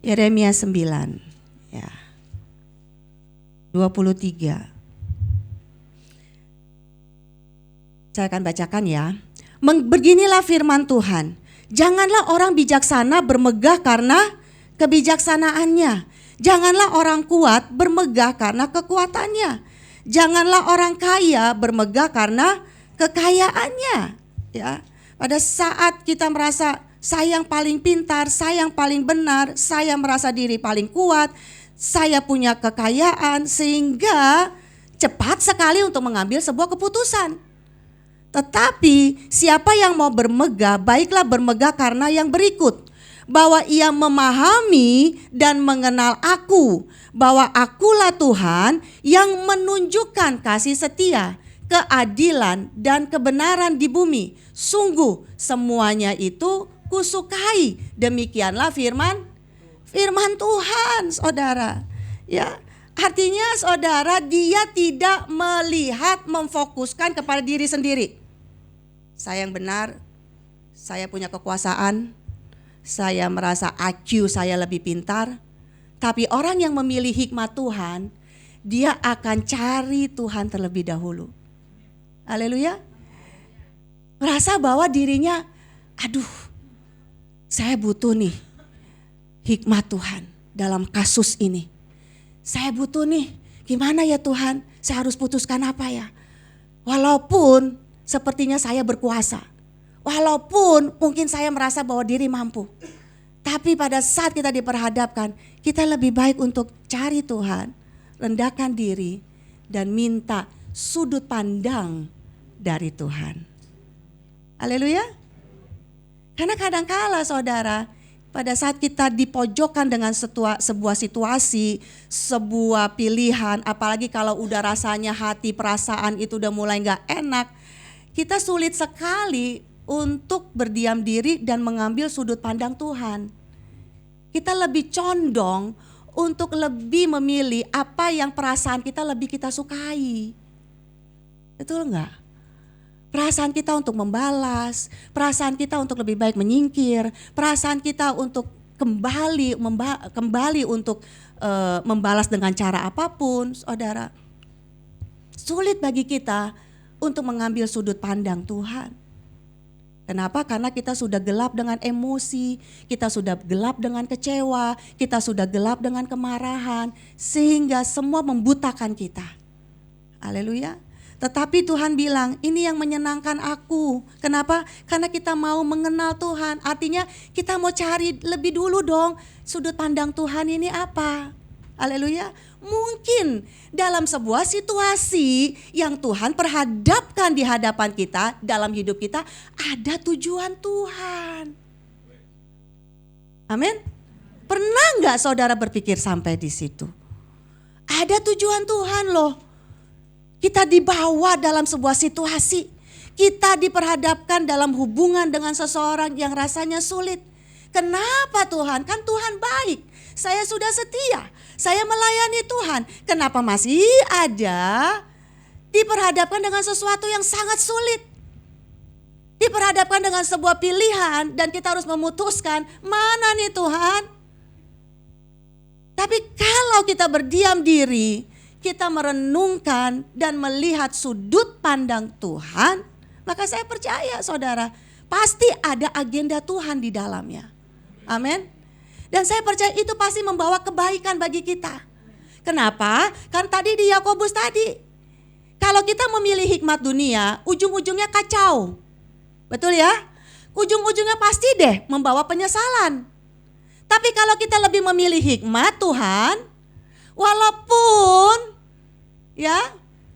Yeremia 9 ya. 23. Saya akan bacakan ya. Beginilah firman Tuhan. Janganlah orang bijaksana bermegah karena kebijaksanaannya. Janganlah orang kuat bermegah karena kekuatannya. Janganlah orang kaya bermegah karena kekayaannya. Ya. Pada saat kita merasa saya yang paling pintar, saya yang paling benar, saya merasa diri paling kuat, saya punya kekayaan, sehingga cepat sekali untuk mengambil sebuah keputusan. Tetapi siapa yang mau bermegah, baiklah bermegah karena yang berikut. Bahwa ia memahami dan mengenal aku, bahwa akulah Tuhan yang menunjukkan kasih setia, keadilan dan kebenaran di bumi. Sungguh semuanya itu kusukai. Demikianlah firman Tuhan, saudara. Ya, artinya saudara, dia tidak melihat, memfokuskan kepada diri sendiri. Saya yang benar, saya punya kekuasaan, saya merasa IQ saya lebih pintar. Tapi orang yang memilih hikmat Tuhan, dia akan cari Tuhan terlebih dahulu. Haleluya. Merasa bahwa dirinya, aduh, saya butuh nih hikmat Tuhan dalam kasus ini. saya butuh nih, gimana ya Tuhan, saya harus putuskan apa ya? Walaupun sepertinya saya berkuasa, walaupun mungkin saya merasa bahwa diri mampu. Tapi pada saat kita diperhadapkan, kita lebih baik untuk cari Tuhan, rendahkan diri, dan minta sudut pandang dari Tuhan. Haleluya. Karena kadang-kala saudara, pada saat kita dipojokkan dengan sebuah situasi, sebuah pilihan, apalagi kalau udah rasanya hati, perasaan itu udah mulai gak enak, kita sulit sekali untuk berdiam diri dan mengambil sudut pandang Tuhan. Kita lebih condong untuk lebih memilih apa yang perasaan kita lebih kita sukai. Betul enggak? Perasaan kita untuk membalas, perasaan kita untuk lebih baik menyingkir, perasaan kita untuk kembali untuk membalas dengan cara apapun, saudara. Sulit bagi kita untuk mengambil sudut pandang Tuhan. Kenapa? Karena kita sudah gelap dengan emosi, kita sudah gelap dengan kecewa, kita sudah gelap dengan kemarahan, sehingga semua membutakan kita. Haleluya. Tetapi Tuhan bilang, ini yang menyenangkan aku. Kenapa? Karena kita mau mengenal Tuhan. Artinya kita mau cari lebih dulu dong, sudut pandang Tuhan ini apa. Haleluya. Mungkin dalam sebuah situasi yang Tuhan perhadapkan di hadapan kita, dalam hidup kita, ada tujuan Tuhan. Amin. Pernah gak saudara berpikir sampai di situ? Ada tujuan Tuhan loh. Kita dibawa dalam sebuah situasi, kita diperhadapkan dalam hubungan dengan seseorang yang rasanya sulit. Kenapa Tuhan? Kan Tuhan baik, saya sudah setia, saya melayani Tuhan. Kenapa masih ada diperhadapkan dengan sesuatu yang sangat sulit? Diperhadapkan dengan sebuah pilihan dan kita harus memutuskan mana nih Tuhan? Tapi kalau kita berdiam diri, kita merenungkan dan melihat sudut pandang Tuhan, maka saya percaya saudara, pasti ada agenda Tuhan di dalamnya. Amin. Dan saya percaya itu pasti membawa kebaikan bagi kita. Kenapa? Kan tadi di Yakobus tadi, kalau kita memilih hikmat dunia, ujung-ujungnya kacau. Betul ya? Ujung-ujungnya pasti deh membawa penyesalan. Tapi kalau kita lebih memilih hikmat Tuhan, walaupun ya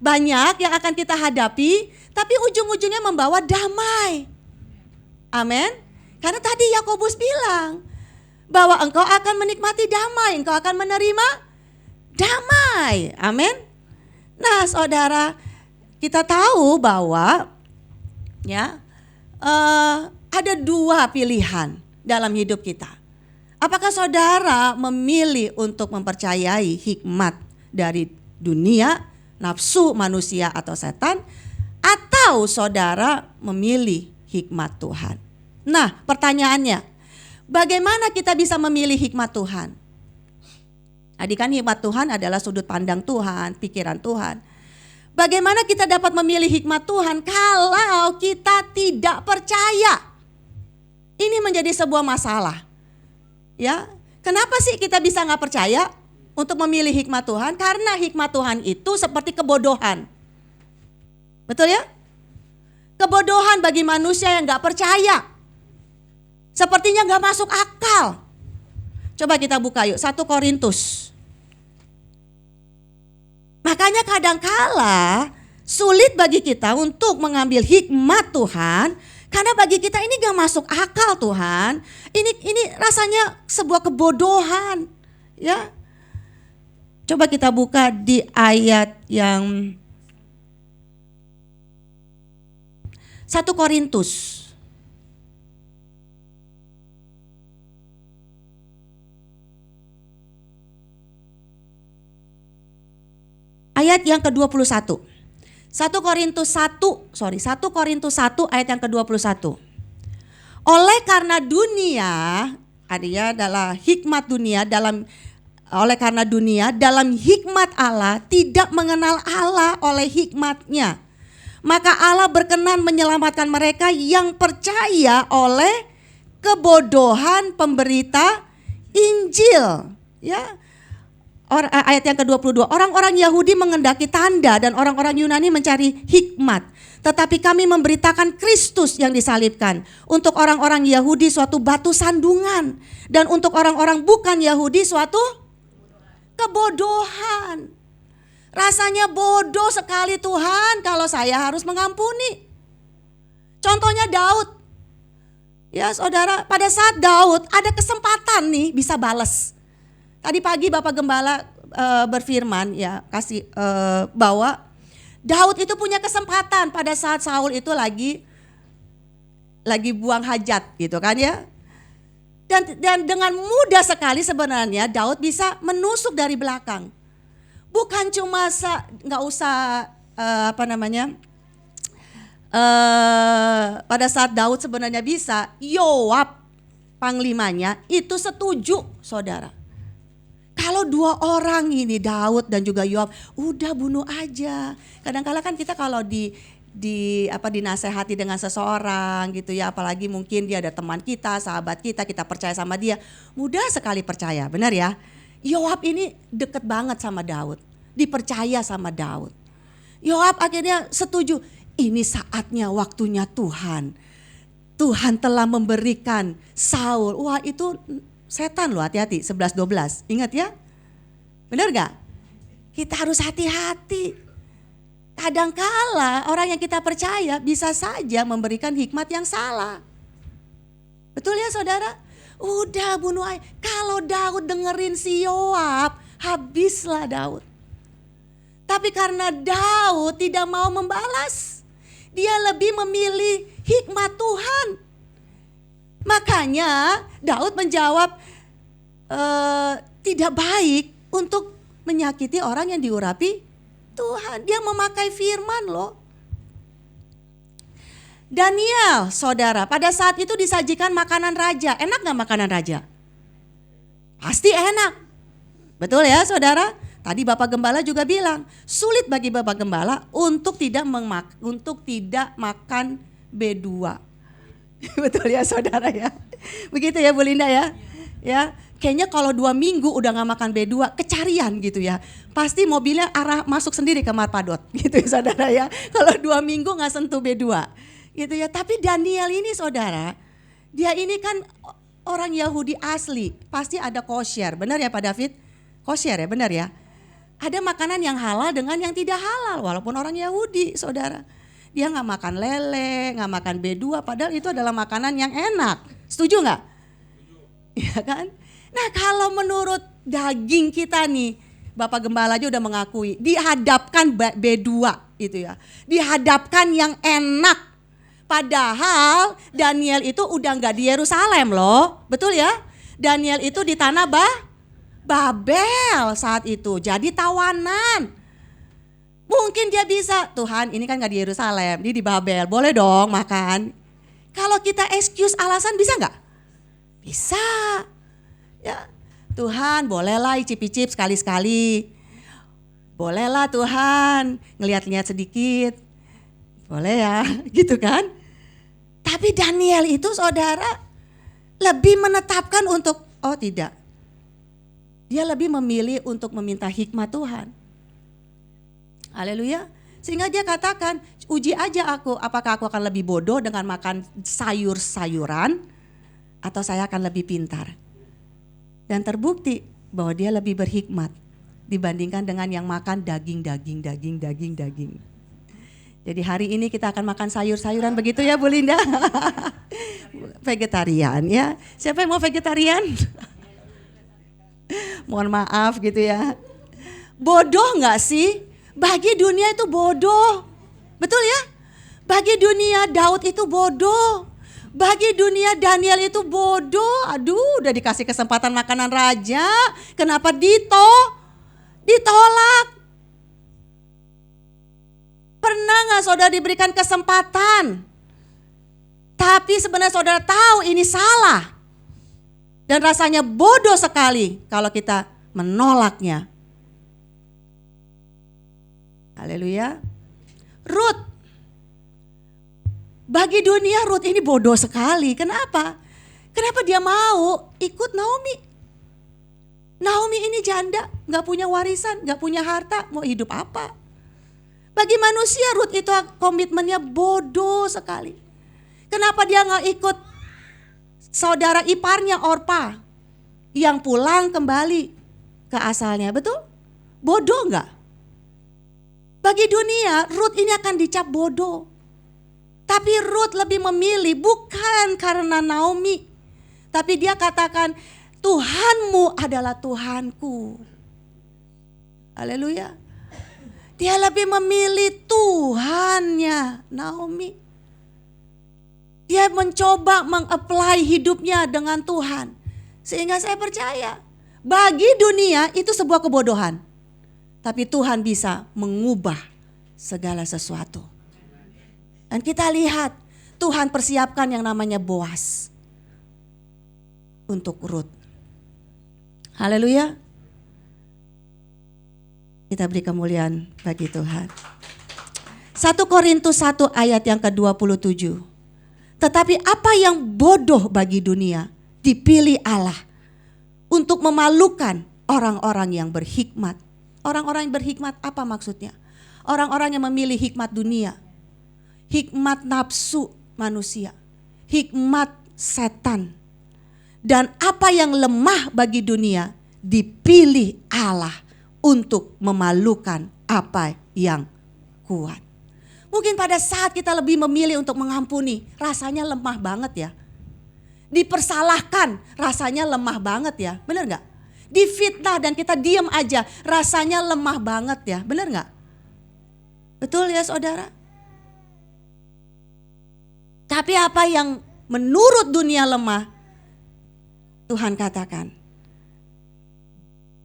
banyak yang akan kita hadapi, tapi ujung-ujungnya membawa damai. Amin. Karena tadi Yakobus bilang bahwa engkau akan menikmati damai, engkau akan menerima damai. Amin. Nah, saudara, kita tahu bahwa ya ada dua pilihan dalam hidup kita. Apakah saudara memilih untuk mempercayai hikmat dari dunia, nafsu manusia atau setan, atau saudara memilih hikmat Tuhan? Nah, pertanyaannya, bagaimana kita bisa memilih hikmat Tuhan? Tadi kan hikmat Tuhan adalah sudut pandang Tuhan, pikiran Tuhan. Bagaimana kita dapat memilih hikmat Tuhan kalau kita tidak percaya? Ini menjadi sebuah masalah. Ya, kenapa sih kita bisa nggak percaya untuk memilih hikmat Tuhan? Karena hikmat Tuhan itu seperti kebodohan. Betul ya? Kebodohan bagi manusia yang nggak percaya. Sepertinya nggak masuk akal. Coba kita buka yuk 1 Korintus. Makanya kadangkala sulit bagi kita untuk mengambil hikmat Tuhan. Karena bagi kita ini gak masuk akal Tuhan. Ini rasanya sebuah kebodohan. Ya. Coba kita buka di ayat yang 1 Korintus. Ayat yang ke-21. 1 Korintus 1 ayat yang ke-21. Oleh karena dunia, artinya adalah hikmat dunia oleh karena dunia dalam hikmat Allah tidak mengenal Allah oleh hikmatnya. Maka Allah berkenan menyelamatkan mereka yang percaya oleh kebodohan pemberita Injil, ya. ayat yang ke-22, orang-orang Yahudi mengendaki tanda dan orang-orang Yunani mencari hikmat. Tetapi kami memberitakan Kristus yang disalibkan. Untuk orang-orang Yahudi suatu batu sandungan. Dan untuk orang-orang bukan Yahudi suatu kebodohan. Rasanya bodoh sekali Tuhan kalau saya harus mengampuni. Contohnya Daud. Ya saudara, pada saat Daud ada kesempatan nih bisa balas. Tadi pagi Bapak Gembala berfirman ya bahwa Daud itu punya kesempatan pada saat Saul itu lagi buang hajat gitu kan ya. Dan dengan mudah sekali sebenarnya Daud bisa menusuk dari belakang. Bukan cuma nggak usah pada saat Daud sebenarnya bisa, Yoab panglimanya itu setuju saudara. Kalau dua orang ini Daud dan juga Yoab, udah bunuh aja. Kadang-kala kan kita kalau dinasehati dengan seseorang gitu ya, apalagi mungkin dia ada teman kita, sahabat kita percaya sama dia, mudah sekali percaya, benar ya? Yoab ini deket banget sama Daud, dipercaya sama Daud. Yoab akhirnya setuju, ini saatnya waktunya Tuhan. Tuhan telah memberikan Saul, wah itu setan loh, hati-hati, 11-12, ingat ya? Benar gak? Kita harus hati-hati. Kadangkala orang yang kita percaya bisa saja memberikan hikmat yang salah. Betul ya saudara? Udah bunuh aja. Kalau Daud dengerin si Yoab, habislah Daud. Tapi karena Daud tidak mau membalas, dia lebih memilih hikmat Tuhan. Makanya Daud menjawab tidak baik untuk menyakiti orang yang diurapi Tuhan. Dia memakai firman loh. Daniel saudara pada saat itu disajikan makanan raja. Enak gak makanan raja? Pasti enak. Betul ya saudara? Tadi Bapak Gembala juga bilang sulit bagi Bapak Gembala untuk tidak makan B2. Betul ya saudara ya. Begitu ya Bu Linda ya. Ya, kayaknya kalau 2 minggu udah gak makan B2 kecarian gitu ya. Pasti mobilnya arah masuk sendiri ke Marpadot gitu ya saudara ya. Kalau 2 minggu gak sentuh B2 gitu ya. Tapi Daniel ini saudara, dia ini kan orang Yahudi asli. Pasti ada kosher, benar ya Pak David? Kosher ya, benar ya. Ada makanan yang halal dengan yang tidak halal walaupun orang Yahudi saudara. Dia gak makan lele, gak makan B2 padahal itu adalah makanan yang enak. Setuju gak? Ya kan? Nah kalau menurut daging kita nih, Bapak Gembala aja udah mengakui, dihadapkan B2 itu ya. Dihadapkan yang enak. Padahal Daniel itu udah gak di Yerusalem loh. Betul ya? Daniel itu di tanah Babel saat itu. Jadi tawanan. Mungkin dia bisa, Tuhan ini kan gak di Yerusalem, dia di Babel, boleh dong makan. Kalau kita excuse alasan bisa gak? Bisa. Ya, Tuhan bolehlah icip-icip sekali-sekali. Bolehlah Tuhan ngeliat-liat sedikit. Boleh ya, gitu kan. Tapi Daniel itu saudara lebih menetapkan untuk, oh tidak. Dia lebih memilih untuk meminta hikmat Tuhan. Haleluya. Sehingga dia katakan, uji aja aku, apakah aku akan lebih bodoh dengan makan sayur-sayuran atau saya akan lebih pintar. Dan terbukti bahwa dia lebih berhikmat dibandingkan dengan yang makan daging. Jadi hari ini kita akan makan sayur-sayuran begitu ya Bu Linda. Vegetarian ya. Siapa yang mau vegetarian? Mohon maaf gitu ya. Bodoh gak sih? Bagi dunia itu bodoh. Betul ya? Bagi dunia Daud itu bodoh. Bagi dunia Daniel itu bodoh. Aduh udah dikasih kesempatan makanan raja. Kenapa ditolak? Pernah gak saudara diberikan kesempatan? Tapi sebenarnya saudara tahu ini salah. Dan rasanya bodoh sekali kalau kita menolaknya. Haleluya. Ruth. Bagi dunia Ruth ini bodoh sekali. Kenapa? Kenapa dia mau ikut Naomi? Naomi ini janda, gak punya warisan, gak punya harta, mau hidup apa? Bagi manusia Ruth itu komitmennya bodoh sekali. Kenapa dia gak ikut saudara iparnya Orpa yang pulang kembali ke asalnya, betul? Bodoh gak? Bagi dunia Ruth ini akan dicap bodoh. Tapi Ruth lebih memilih bukan karena Naomi. Tapi dia katakan, Tuhanmu adalah Tuhanku. Haleluya. Dia lebih memilih Tuhannya Naomi. Dia mencoba meng-apply hidupnya dengan Tuhan. Sehingga saya percaya, bagi dunia itu sebuah kebodohan. Tapi Tuhan bisa mengubah segala sesuatu. Dan kita lihat Tuhan persiapkan yang namanya Boaz untuk Ruth. Haleluya. Kita beri kemuliaan bagi Tuhan. 1 Korintus 1 ayat yang ke-27. Tetapi apa yang bodoh bagi dunia dipilih Allah untuk memalukan orang-orang yang berhikmat. Orang-orang yang berhikmat apa maksudnya? Orang-orang yang memilih hikmat dunia. Hikmat nafsu manusia, hikmat setan. Dan apa yang lemah bagi dunia dipilih Allah untuk memalukan apa yang kuat. Mungkin pada saat kita lebih memilih untuk mengampuni, rasanya lemah banget ya. Dipersalahkan, rasanya lemah banget ya, benar gak? Difitnah dan kita diam aja, rasanya lemah banget ya, benar gak? Betul ya saudara? Tapi apa yang menurut dunia lemah, Tuhan katakan,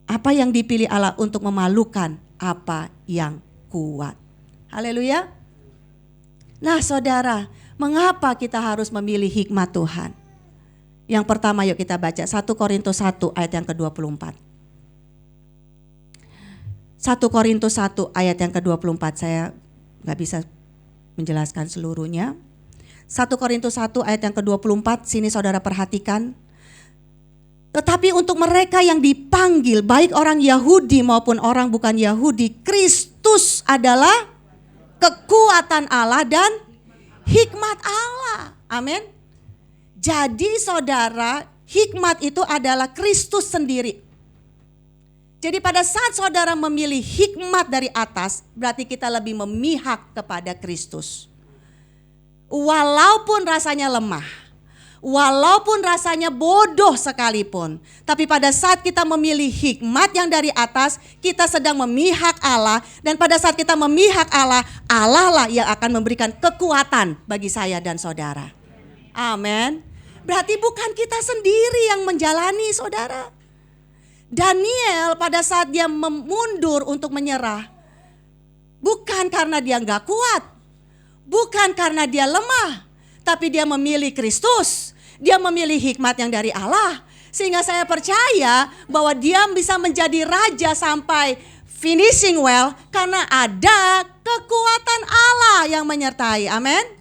apa yang dipilih Allah untuk memalukan apa yang kuat. Haleluya. Nah saudara, mengapa kita harus memilih hikmat Tuhan? Yang pertama yuk kita baca 1 Korintus 1 ayat yang ke-24. 1 Korintus 1 ayat yang ke-24, saya gak bisa menjelaskan seluruhnya. 1 Korintus 1 ayat yang ke-24, sini saudara perhatikan. Tetapi untuk mereka yang dipanggil, baik orang Yahudi maupun orang bukan Yahudi, Kristus adalah kekuatan Allah dan hikmat Allah. Amin. Jadi saudara, hikmat itu adalah Kristus sendiri. Jadi pada saat saudara memilih hikmat dari atas, berarti kita lebih memihak kepada Kristus. Walaupun rasanya lemah, walaupun rasanya bodoh sekalipun, tapi pada saat kita memilih hikmat yang dari atas, kita sedang memihak Allah. Dan pada saat kita memihak Allah, Allah lah yang akan memberikan kekuatan bagi saya dan saudara. Amin. Berarti bukan kita sendiri yang menjalani saudara. Daniel pada saat dia mundur untuk menyerah, bukan karena dia gak kuat, bukan karena dia lemah, tapi dia memilih Kristus. Dia memilih hikmat yang dari Allah. Sehingga saya percaya bahwa dia bisa menjadi raja sampai finishing well karena ada kekuatan Allah yang menyertai. Amin.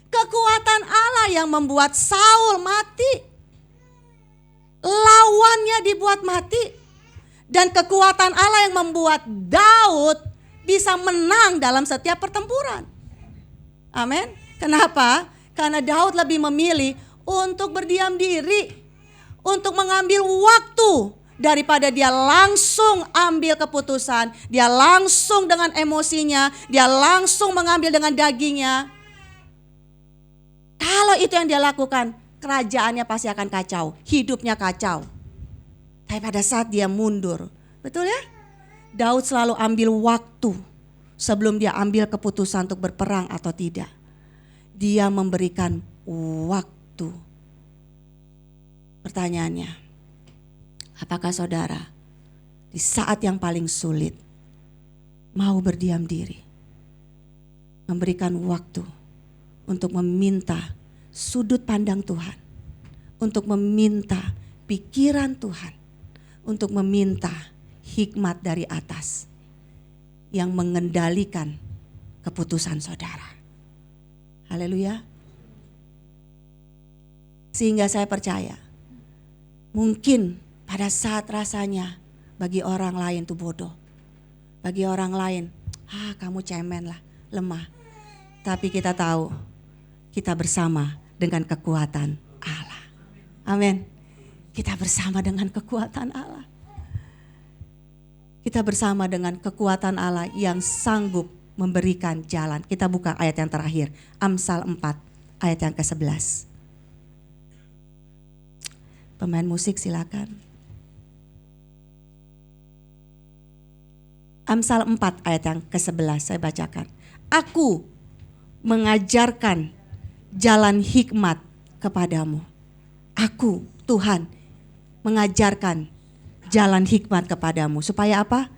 Kekuatan Allah yang membuat Saul mati. Lawannya dibuat mati. Dan kekuatan Allah yang membuat Daud bisa menang dalam setiap pertempuran. Amin. Kenapa? Karena Daud lebih memilih untuk berdiam diri, untuk mengambil waktu daripada dia langsung ambil keputusan, dia langsung dengan emosinya, dia langsung mengambil dengan dagingnya. Kalau itu yang dia lakukan, kerajaannya pasti akan kacau, hidupnya kacau. Tapi pada saat dia mundur, betul ya? Daud selalu ambil waktu sebelum dia ambil keputusan untuk berperang atau tidak. Dia memberikan waktu. Pertanyaannya, apakah saudara di saat yang paling sulit mau berdiam diri, memberikan waktu untuk meminta sudut pandang Tuhan, untuk meminta pikiran Tuhan, untuk meminta hikmat dari atas yang mengendalikan keputusan saudara. Haleluya. Sehingga saya percaya mungkin Pada saat rasanya bagi orang lain tuh bodoh. Bagi orang lain, kamu cemen lah, lemah. Tapi kita tahu kita bersama dengan kekuatan Allah. Amin. Kita bersama dengan kekuatan Allah. Kita bersama dengan kekuatan Allah yang sanggup memberikan jalan. Kita buka ayat yang terakhir, Amsal 4 ayat yang ke-11. Pemain musik silakan. Amsal 4 ayat yang ke-11 saya bacakan. Aku mengajarkan jalan hikmat kepadamu. Aku, Tuhan, mengajarkan jalan hikmat kepadamu. Supaya apa?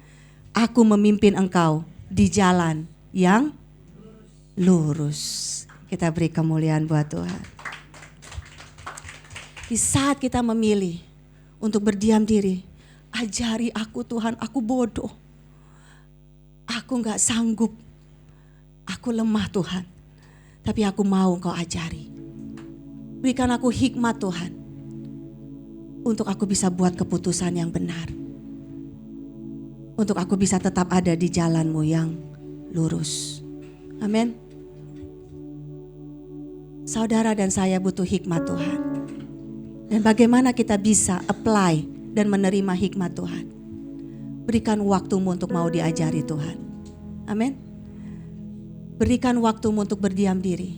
Aku memimpin engkau di jalan yang lurus. Kita beri kemuliaan buat Tuhan. Di saat kita memilih untuk berdiam diri, ajari aku Tuhan, aku bodoh. Aku gak sanggup, aku lemah Tuhan. Tapi aku mau Engkau ajari. Berikan aku hikmat Tuhan. Untuk aku bisa buat keputusan yang benar. Untuk aku bisa tetap ada di jalan-Mu yang lurus. Amin. Saudara dan saya butuh hikmat Tuhan. Dan bagaimana kita bisa apply dan menerima hikmat Tuhan. Berikan waktumu untuk mau diajari Tuhan. Amin. Berikan waktumu untuk berdiam diri.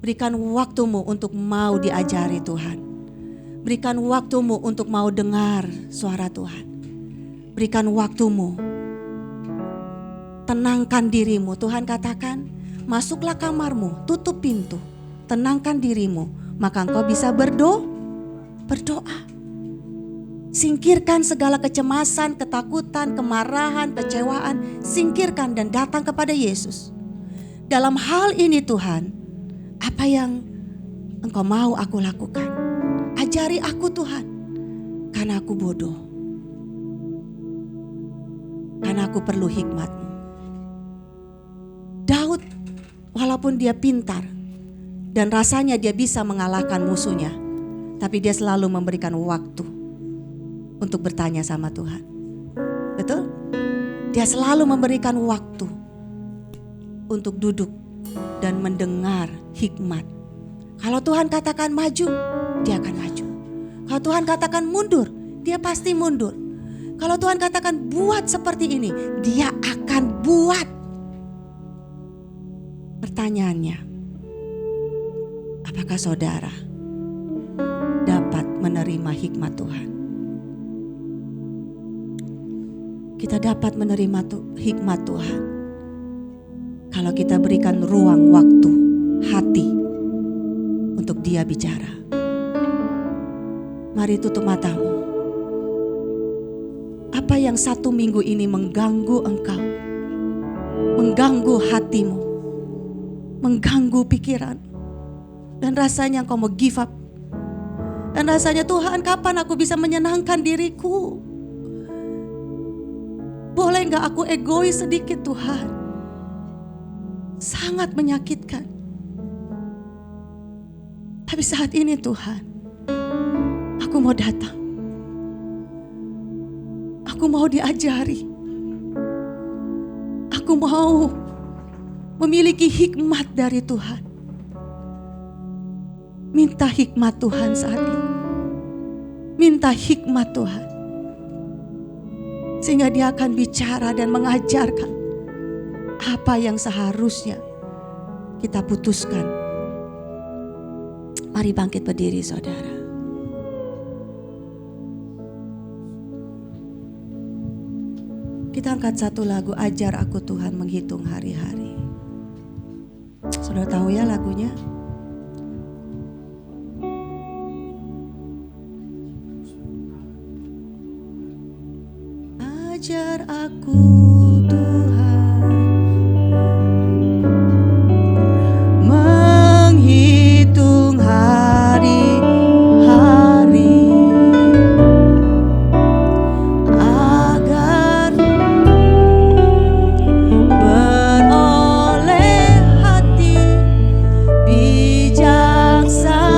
Berikan waktumu untuk mau diajari Tuhan. Berikan waktumu untuk mau dengar suara Tuhan. Berikan waktumu. Tenangkan dirimu. Tuhan katakan, masuklah kamarmu, tutup pintu. Tenangkan dirimu, maka engkau bisa berdoa. Singkirkan segala kecemasan, ketakutan, kemarahan, kecewaan. Singkirkan dan datang kepada Yesus. Dalam hal ini Tuhan, apa yang Engkau mau aku lakukan? Ajari aku Tuhan, karena aku bodoh. Karena aku perlu hikmat-Mu. Daud, walaupun dia pintar dan rasanya dia bisa mengalahkan musuhnya, tapi dia selalu memberikan waktu untuk bertanya sama Tuhan. Betul? Dia selalu memberikan waktu untuk duduk dan mendengar hikmat. Kalau Tuhan katakan maju, dia akan maju. Kalau Tuhan katakan mundur, dia pasti mundur. Kalau Tuhan katakan buat seperti ini, dia akan buat. Pertanyaannya, apakah saudara dapat menerima hikmat Tuhan? Kita dapat menerima hikmat Tuhan kalau kita berikan ruang waktu, hati untuk Dia bicara. Mari tutup matamu. Apa yang 1 minggu ini mengganggu engkau, mengganggu hatimu, mengganggu pikiran, dan rasanya engkau mau give up. Dan rasanya Tuhan, kapan aku bisa menyenangkan diriku? Boleh gak aku egois sedikit Tuhan? Sangat menyakitkan. Tapi saat ini Tuhan, aku mau datang. Aku mau diajari. Aku mau memiliki hikmat dari Tuhan. Minta hikmat Tuhan saat ini. Minta hikmat Tuhan. Sehingga Dia akan bicara dan mengajarkan apa yang seharusnya kita putuskan. Mari bangkit berdiri saudara. Kita angkat satu lagu, Ajar Aku Tuhan Menghitung Hari-hari. Saudara tahu ya lagunya? Ajar aku Tuhan menghitung hari-hari agar beroleh hati bijaksana.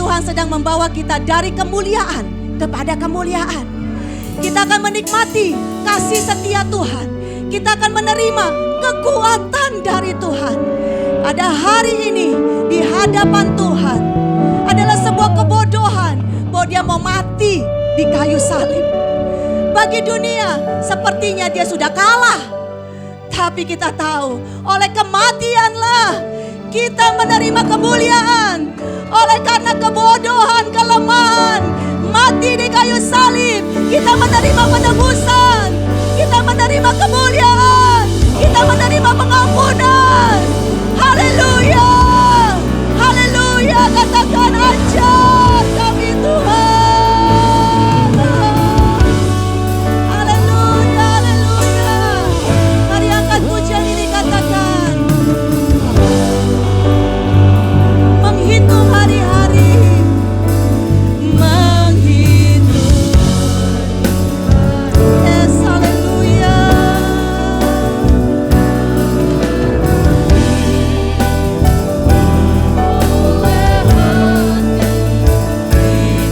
Tuhan sedang membawa kita dari kemuliaan kepada kemuliaan. Kita akan menikmati kasih setia Tuhan. Kita akan menerima kekuatan dari Tuhan. Pada hari ini di hadapan Tuhan adalah sebuah kebodohan bahwa dia mau mati di kayu salib. Bagi dunia sepertinya dia sudah kalah. Tapi kita tahu oleh kematianlah kita menerima kemuliaan. Oleh karena kebodohan, kelemahan, mati di kayu salib, kita menerima penebusan, kita menerima kemuliaan, kita menerima pengampunan. Haleluya, haleluya, katakan ajar kami Tuhan. Haleluya, haleluya. Mari angkat pujian ini, katakan. Menghitung hari-hari, menghitung. Yes, haleluya.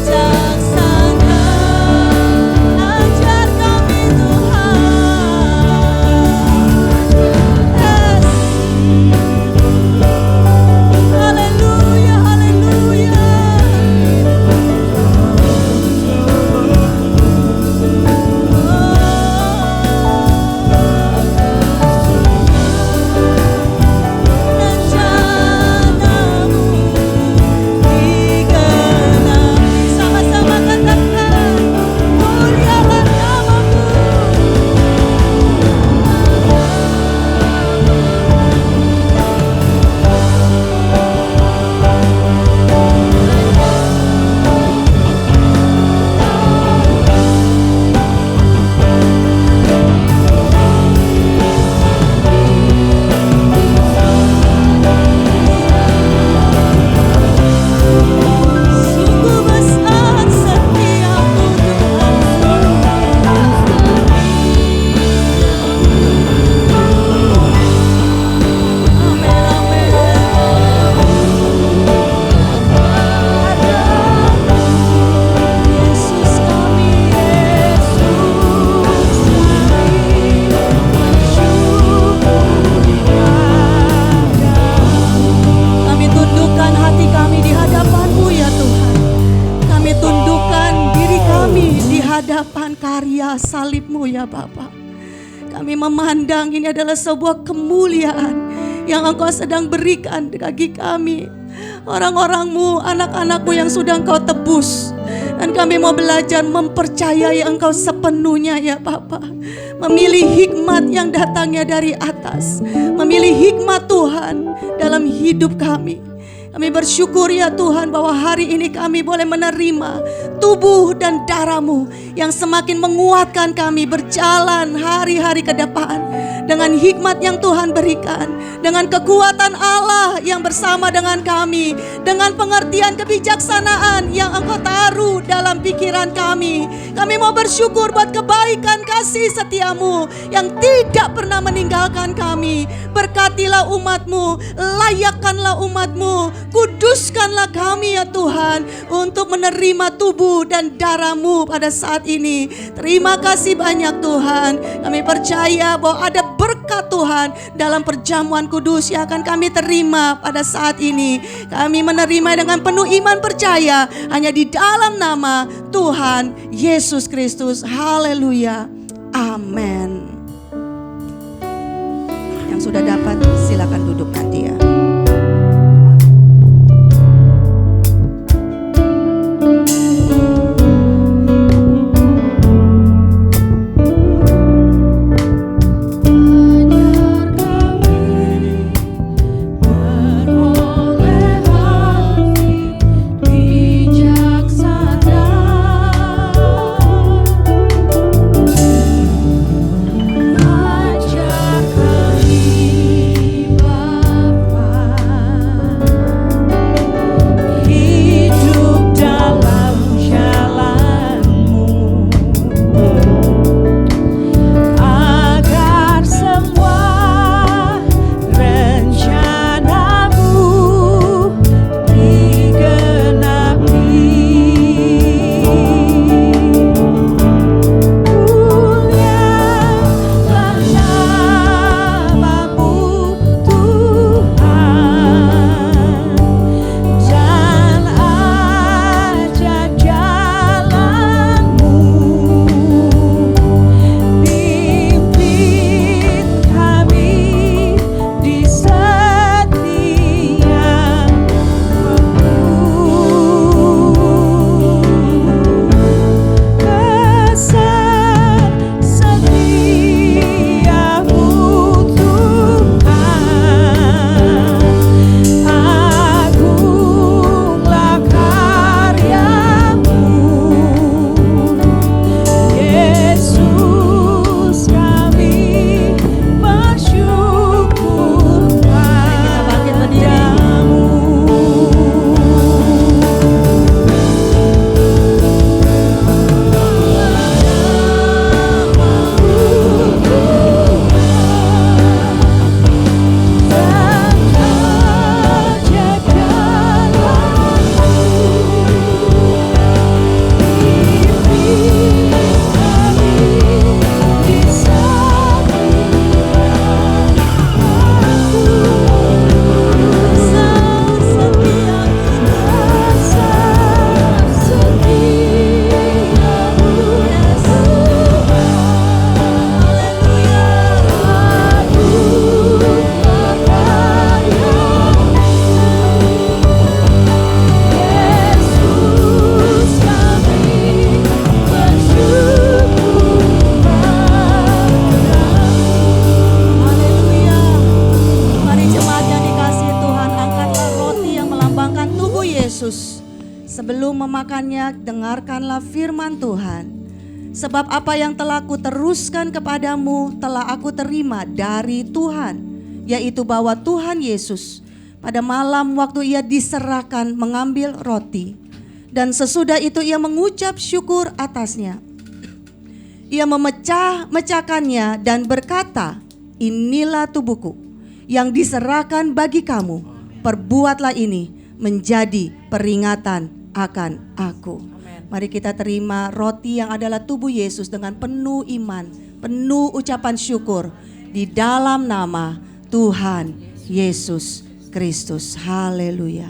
Bijaksana, ajar kami Tuhan. Yes. Haleluya, haleluya. Rencanamu digenapi. Sama-sama katakan, mulialah namamu. Sungguh besar setiamu Tuhan. Amin, Yesus kami, Yesus kami tundukkan hati kami di hadapan-Mu ya Tuhan. Kami tundukkan diri kami di hadapan karya salib-Mu ya Bapa. Kami memandang ini adalah sebuah kemuliaan yang Engkau sedang berikan bagi kami. Orang-orang-Mu, anak-anak-Mu yang sudah Engkau tebus. Dan kami mau belajar mempercayai Engkau sepenuhnya ya Bapa. Memilih hikmat yang datangnya dari atas. Memilih hikmat Tuhan dalam hidup kami. Kami bersyukur ya Tuhan bahwa hari ini kami boleh menerima tubuh dan darah-Mu yang semakin menguatkan kami berjalan hari-hari ke depan. Dengan hikmat yang Tuhan berikan, dengan kekuatan Allah yang bersama dengan kami, dengan pengertian kebijaksanaan yang Engkau taruh dalam pikiran kami. Kami mau bersyukur buat kebaikan kasih setia-Mu yang tidak pernah meninggalkan kami. Berkatilah umat-Mu, layakkanlah umat-Mu, kuduskanlah kami ya Tuhan untuk menerima tubuh dan darah-Mu pada saat ini. Terima kasih banyak Tuhan. Kami percaya bahwa ada berkat Tuhan dalam perjamuan kudus yang akan kami terima pada saat ini. Kami menerima dengan penuh iman percaya hanya di dalam nama Tuhan Yesus Kristus. Haleluya. Amin. Yang sudah dapat silakan dudukkan dia. Ajar kami Sebelum memakannya, dengarkanlah firman Tuhan. Sebab apa yang telah kuteruskan kepadamu telah aku terima dari Tuhan, yaitu bahwa Tuhan Yesus pada malam waktu ia diserahkan mengambil roti, dan sesudah itu ia mengucap syukur atasnya. Ia memecahkannya dan berkata, inilah tubuhku yang diserahkan bagi kamu. Perbuatlah ini menjadi peringatan akan aku. Mari kita terima roti yang adalah tubuh Yesus dengan penuh iman, penuh ucapan syukur di dalam nama Tuhan Yesus Kristus. Haleluya.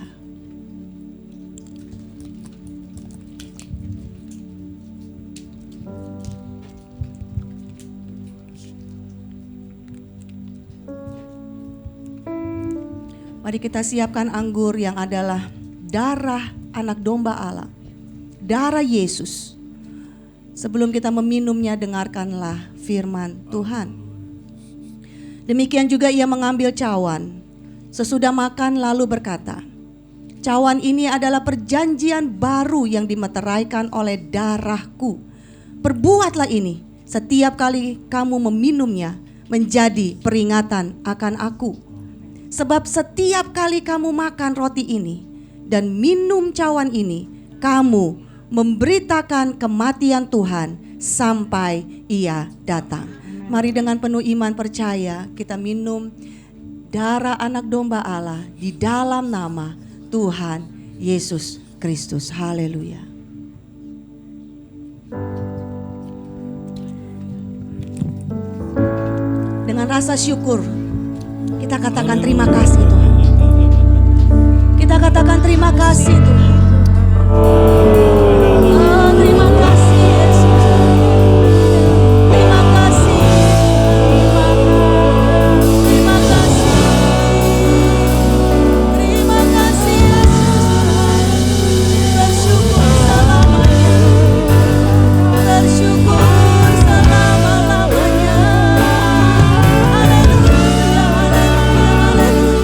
Mari kita siapkan anggur yang adalah darah anak domba Allah, darah Yesus. Sebelum kita meminumnya, dengarkanlah firman Tuhan. Demikian juga ia mengambil cawan. Sesudah makan lalu berkata, cawan ini adalah perjanjian baru yang dimeteraikan oleh darahku. Perbuatlah ini setiap kali kamu meminumnya menjadi peringatan akan aku. Sebab setiap kali kamu makan roti ini dan minum cawan ini, kamu memberitakan kematian Tuhan sampai ia datang. Mari dengan penuh iman percaya kita minum darah anak domba Allah di dalam nama Tuhan Yesus Kristus. Haleluya. Dengan rasa syukur kita katakan terima kasih Tuhan. Kita katakan terima kasih Tuhan. Oh, terima kasih Yesus. Terima kasih. Terima kasih. Terima kasih Yesus. Bersyukur selamanya. Bersyukur selama-lamanya. Haleluya, haleluya, haleluya.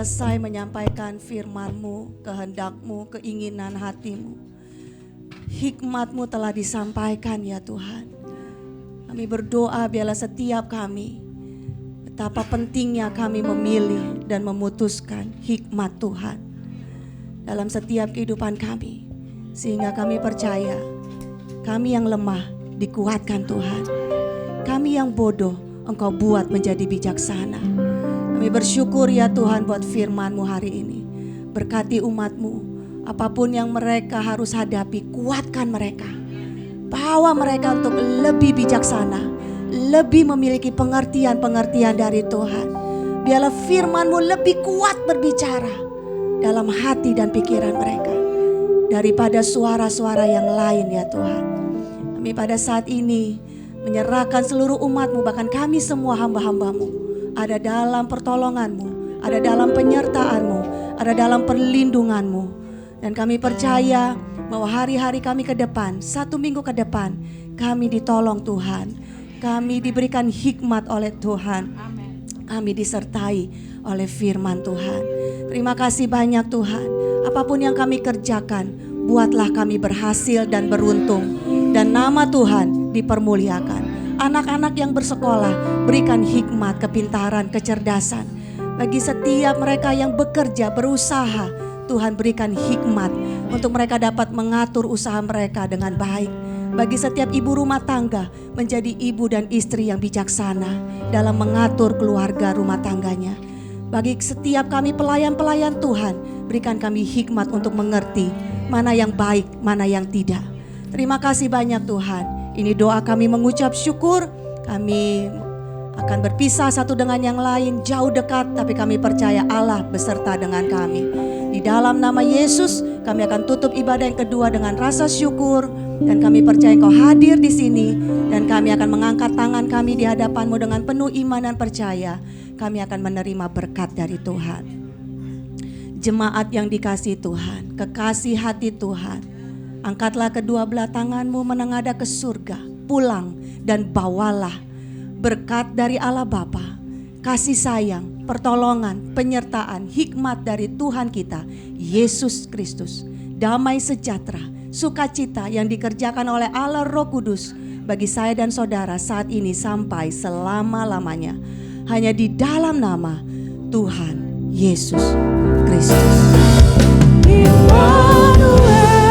selesai menyampaikan firman-Mu, kehendak-Mu, keinginan hati-Mu. Hikmat-Mu telah disampaikan ya Tuhan. Kami berdoa biarlah setiap kami, betapa pentingnya kami memilih dan memutuskan hikmat Tuhan dalam setiap kehidupan kami. Sehingga kami percaya, kami yang lemah dikuatkan Tuhan. Kami yang bodoh Engkau buat menjadi bijaksana. Kami bersyukur ya Tuhan buat firman-Mu hari ini. Berkati umat-Mu, apapun yang mereka harus hadapi, kuatkan mereka. Bawa mereka untuk lebih bijaksana, lebih memiliki pengertian-pengertian dari Tuhan. Biarlah firman-Mu lebih kuat berbicara dalam hati dan pikiran mereka daripada suara-suara yang lain ya Tuhan. Kami pada saat ini menyerahkan seluruh umat-Mu, bahkan kami semua hamba-hamba-Mu, ada dalam pertolongan-Mu, ada dalam penyertaan-Mu, ada dalam perlindungan-Mu. Dan kami percaya bahwa hari-hari kami ke depan, 1 minggu ke depan, kami ditolong Tuhan. Kami diberikan hikmat oleh Tuhan. Kami disertai oleh firman Tuhan. Terima kasih banyak Tuhan. Apapun yang kami kerjakan, buatlah kami berhasil dan beruntung. Dan nama Tuhan dipermuliakan. Anak-anak yang bersekolah, berikan hikmat, kepintaran, kecerdasan. Bagi setiap mereka yang bekerja, berusaha, Tuhan berikan hikmat untuk mereka dapat mengatur usaha mereka dengan baik. Bagi setiap ibu rumah tangga, menjadi ibu dan istri yang bijaksana dalam mengatur keluarga rumah tangganya. Bagi setiap kami pelayan-pelayan Tuhan, berikan kami hikmat untuk mengerti mana yang baik, mana yang tidak. Terima kasih banyak Tuhan. Ini doa kami mengucap syukur. Kami akan berpisah satu dengan yang lain, jauh dekat, tapi kami percaya Allah beserta dengan kami. Di dalam nama Yesus, kami akan tutup ibadah yang kedua dengan rasa syukur. Dan kami percaya Engkau hadir di sini. Dan kami akan mengangkat tangan kami di hadapan-Mu dengan penuh iman dan percaya. Kami akan menerima berkat dari Tuhan. Jemaat yang dikasihi Tuhan, kekasih hati Tuhan, angkatlah kedua belah tangan-Mu menengadah ke surga. Pulang dan bawalah berkat dari Allah Bapa, kasih sayang, pertolongan, penyertaan, hikmat dari Tuhan kita, Yesus Kristus, damai sejahtera, sukacita yang dikerjakan oleh Allah Roh Kudus bagi saya dan saudara saat ini sampai selama-lamanya. Hanya di dalam nama Tuhan Yesus Kristus. Immanuel.